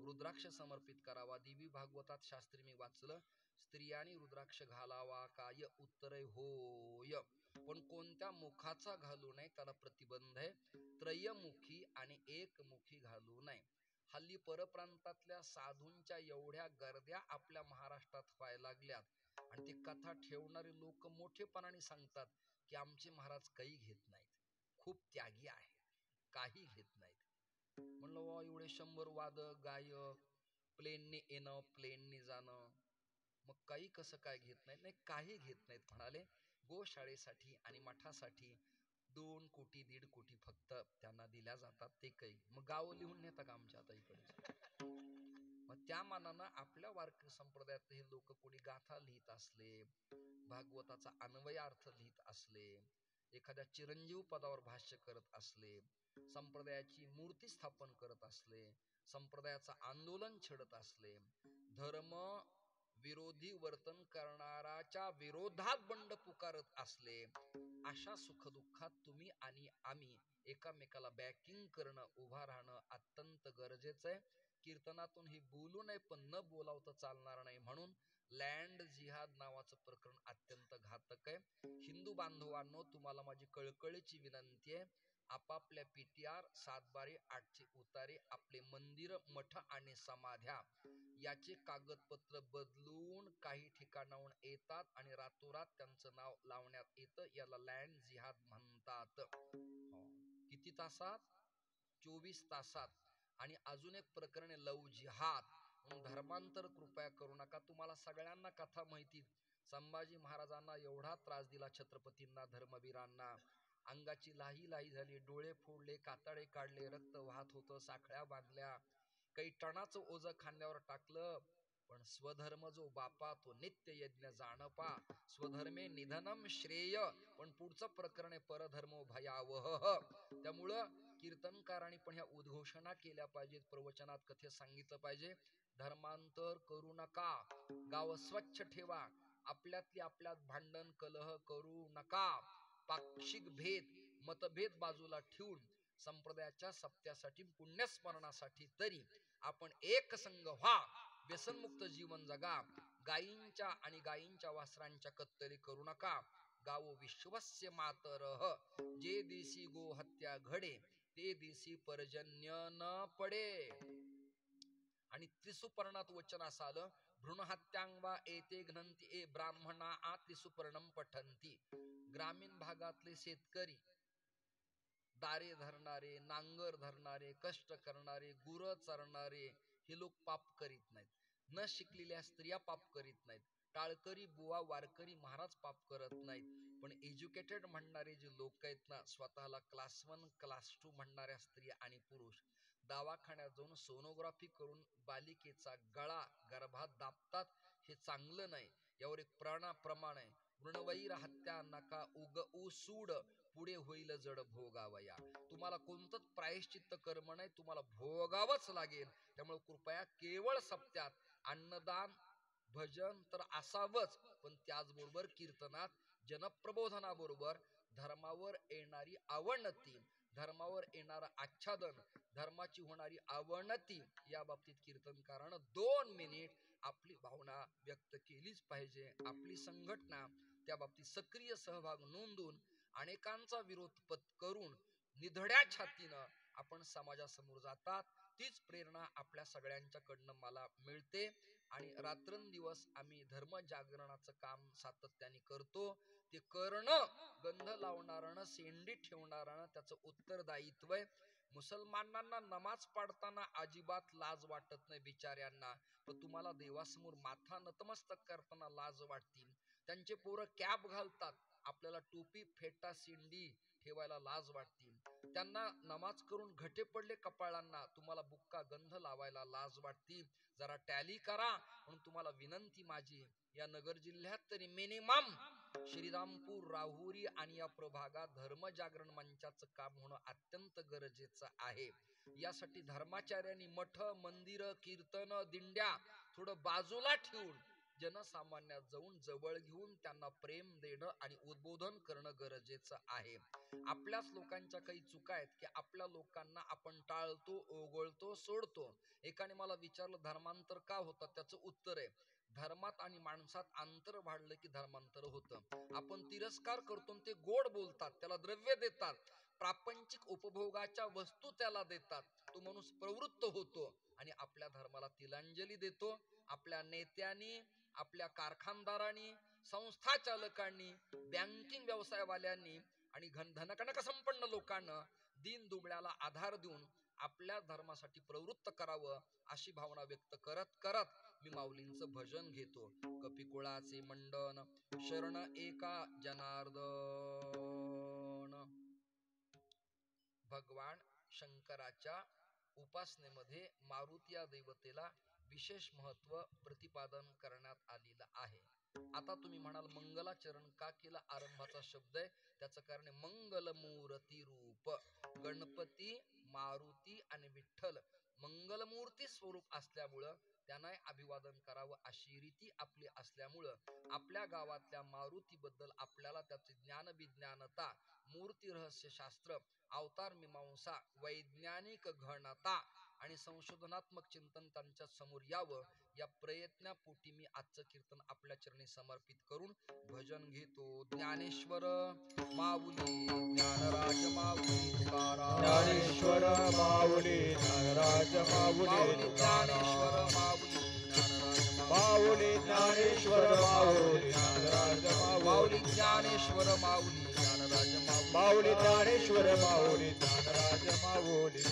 रुद्राक्ष समर्पित करावा. देवी भागवतात शास्त्री मी वाचलं, स्त्रियांनी रुद्राक्ष घालावा काय, उत्तर होय. पण कोणत्या मुखाचा घालू नये त्याला प्रतिबंध आहे. त्रयमुखी आणि एकमुखी घालू नये. हल्ली परप्रांतातल्या साधूंच्या एवढ्या गर्द्या आपल्या महाराष्ट्रात व्हायला लागल्यात, आणि ते कथा ठेवणारे लोक मोठेपणाने सांगतात की आमचे महाराज काही घेत नाहीत, खूप त्यागी आहे, काही घेत नाहीत. म्हणलं वा, एवढे 100 वादक गायक, प्लेनने येणं प्लेनने जाणं, मग काही कसं काय घेत नाहीत? नाही, काही घेत नाहीत म्हणाले. गोशाळेसाठी आणि मठासाठी 2 कोटी 1.5 कोटी फक्त त्यांना दिल्या जातात, ते काही. मग गाव लिहून नेता का आमच्या आता इकडे? मग त्या मानानं आपल्या वारकरी संप्रदायात हे लोक कोणी गाथा लिहित असले, भागवताचा अन्वयार्थ लिहित असले, एखाद्या चिरंजीव पदावर भाष्य करत असले, संप्रदायाची मूर्ती स्थापन करत असले, संप्रदायाचं आंदोलन छेडत असले, धर्म विरोधी वर्तन करणाराच्या विरोधात बंड पुकारत असले, अशा सुखदुःखात तुम्ही आणि आम्ही एकामेकाला बॅकिंग करणं, उभा राहणं अत्यंत गरजेचं आहे. कीर्तनातून ही बोलू नये, पण न बोलावं तर चालणार नाही. म्हणून लँड जिहाद नावाचं प्रकरण अत्यंत घातक आहे. हिंदू बांधवांनो, तुम्हाला माझी कळकळीची विनंती आहे, आपापल्या PTR 7/12 8चे उतारे, आपले मंदिर, मठ आणि समाध्या याचे कागदपत्र बदलून काही ठिकाणाहून येतात आणि रातोरात त्यांचं नाव लावण्यात येतं. याला लँड जिहाद म्हणतात. किती तासात? 24 तासात. आणि अजून एक प्रकरण आहे लव जिहाद. धर्मांतर कृपया करू नका. तुम्हाला सगळ्यांना कथा माहिती, संभाजी महाराजांना एवढा त्रास दिला, छत्रपतींना, धर्मवीरांना, अंगाची लाही लाही झाली, डोळे फोडले, कातडे काढले, रक्त वाहत होतं, साखळ्या बांधल्या, काही टणाचं ओझं खांद्यावर टाकलं. पण स्वधर्म जो बापा तो नित्य यज्ञ जाणपा, स्वधर्मे निधनम श्रेय. पण पुढचं प्रकरण आहे परधर्मो भयावह. त्यामुळं कीर्तनकारांनी पण ह्या उद्घोषणा केल्या पाहिजेत, प्रवचनात कथे सांगितलं पाहिजे, धर्मांतर करू नका, गाव स्वच्छ ठेवा, आपल्यातली आपल्यात भांडण कलह करू नका, पाक्षिक भेद मतभेद बाजूला ठेवून संप्रदायाच्या सत्यासाठी, पुण्यस्मरणासाठी तरी आपण एक संघ व्हा, व्यसनमुक्त जीवन जगा, गायींच्या आणि गायींच्या वासरांच्या कत्तली करू नका, गावो विश्वस्य मातरः, जे दिवशी गो हत्या घडे ते दिवशी पर्जन्य न पडे. आणि त्रिसुपर्णात वचन असं आलं, भ्रूणहत्यांवा एते घ्नन्ति ए ब्राह्मणा आ त्रिसुपर्णम पठन्ति. ग्रामीण भागातले शेतकरी, दारे धरणारे, नांगर धरणारे, कष्ट करणारे, गुरं चरणारे हे लोक पाप करीत नाहीत. न शिकलेल्या स्त्रिया पाप करीत नाहीत. टाळकरी बुवा, वारकरी महाराज पाप करत नाहीत. पण एज्युकेटेड म्हणणारे जे लोक आहेत ना, स्वतःला क्लास 1 क्लास 2 म्हणणाऱ्या स्त्रिया आणि पुरुष दवाखान्यात जाऊन सोनोग्राफी करून बालिकेचा गळा गर्भात दाबतात. हे चांगलं नाही. यावर एक प्रमाण आहे, वृणवैर हत्या नका उग सूड, पुढे होईल जड भोगावया. तुम्हाला कोणतंच प्रायश्चित्त कर्म नाही, तुम्हाला भोगावंच लागेल. त्यामुळे कृपया केवळ सप्त्यात अन्नदान भजन तर असावंच, पण त्याचबरोबर कीर्तनात जनप्रबोधनाबरोबर धर्मावर येणारी अवनती, धर्मावर येणारं आच्छादन, धर्माची होणारी अवनती, या बाबतीत कीर्तनकारानं 2 मिनिट आपली भावना व्यक्त केलीच पाहिजे. आपली संघटना त्या बाबतीत सक्रिय सहभाग नोंदवून अनेकांचा विरोध पत्करून निधड्या छातीनं आपण समाजासमोर जातात. तीच प्रेरणा आपल्या सगळ्यांच्याकडनं मला मिळते. आणि रात्रंदिवस आम्ही धर्म जागरणाचं काम सातत्याने करतो. ते करणं गंध लावणारानं, शेंडी ठेवणारानं त्याचं उत्तरदायित्व आहे. मुसलमानांना नमाज पाडताना अजिबात लाज वाटत नाही बिचाऱ्यांना, पण तुम्हाला देवासमोर माथा नतमस्तक करताना लाज वाटतील. त्यांचे पोरं कॅप घालतात, आपल्याला टोपी फेटा शेंडी ठेवायला लाज वाटतील. त्यांना नमाज करून घटे पडले कपाळांना, तुम्हाला बुक्का गंध लावायला लाज वाटतील. जरा टॅली करा. म्हणून तुम्हाला विनंती माझी, या नगर जिल्ह्यात तरी मिनिमम श्रीरामपूर, राहुरी आणि या प्रभागात धर्म जागरण मंचाचं काम होणं अत्यंत गरजेचं आहे. यासाठी धर्माचार्यांनी मठ, मंदिर, कीर्तन, दिंड्या थोडं बाजूला ठेवून जनसामान्यात जाऊन जवळ घेऊन त्यांना प्रेम देणं आणि उद्बोधन करणं गरजेचं आहे. आपल्याच लोकांच्या काही चुका आहेत की आपल्या लोकांना आपण टाळतो, ओघळतो, सोडतो. एकाने मला विचारलं धर्मांतर का होतं, त्याचं उत्तर आहे, धर्मात आणि माणसात अंतर वाढलं की धर्मांतर होतं. आपण तिरस्कार करतो, ते गोड बोलतात, त्याला द्रव्य देतात, प्रापंचिक उपभोगाच्या वस्तू त्याला देतात, तो माणूस प्रवृत्त होतो आणि आपल्या धर्माला तिलांजली देतो. आपल्या नेत्यांनी, आपल्या कारखानदारांनी, संस्था चालकांनी, बँकिंग व्यवसायवाल्यांनी आणि धनकनक संपन्न लोकांना दीन दुबळ्याला आधार देऊन आपल्या धर्मासाठी प्रवृत्त करावं, अशी भावना व्यक्त करत करत मी माऊलींचं भजन घेतो. कपिकुळाचे मंडन शरण एका जनार्दन. भगवान शंकराच्या उपासनेमध्ये मारुती या देवतेला विशेष महत्व प्रतिपादन करण्यात आलेलं आहे. आता तुम्ही म्हणाल मंगलाचरण का केला? आरंभाचा शब्द आहे, त्याचं कारण आहे मंगलमूर्ती रूप. गणपती, मारुती आणि विठ्ठल मंगलमूर्ती स्वरूप असल्यामुळं त्यांना अभिवादन करावं अशी रीती आपली असल्यामुळं आपल्या गावातल्या मारुतीबद्दल आपल्याला त्याचे ज्ञान विज्ञानता, मूर्ती रहस्य शास्त्र, अवतार मीमांसा, वैज्ञानिक घनता आणि संशोधनात्मक चिंतन त्यांच्या समोर यावं या प्रयत्नापोटी मी आजचं कीर्तन आपल्या चरणी समर्पित करून भजन घेतो. ज्ञानेश्वर माऊली ज्ञानराज माऊली तुकाराम, ज्ञानेश्वर माऊली ज्ञानराज माऊली ज्ञानेश्वर माऊली माऊली ज्ञानेश्वर माऊली ज्ञानराज माऊली ज्ञानेश्वर माऊली ज्ञानराज माऊली ज्ञानेश्वर माऊली ज्ञानराज माऊली.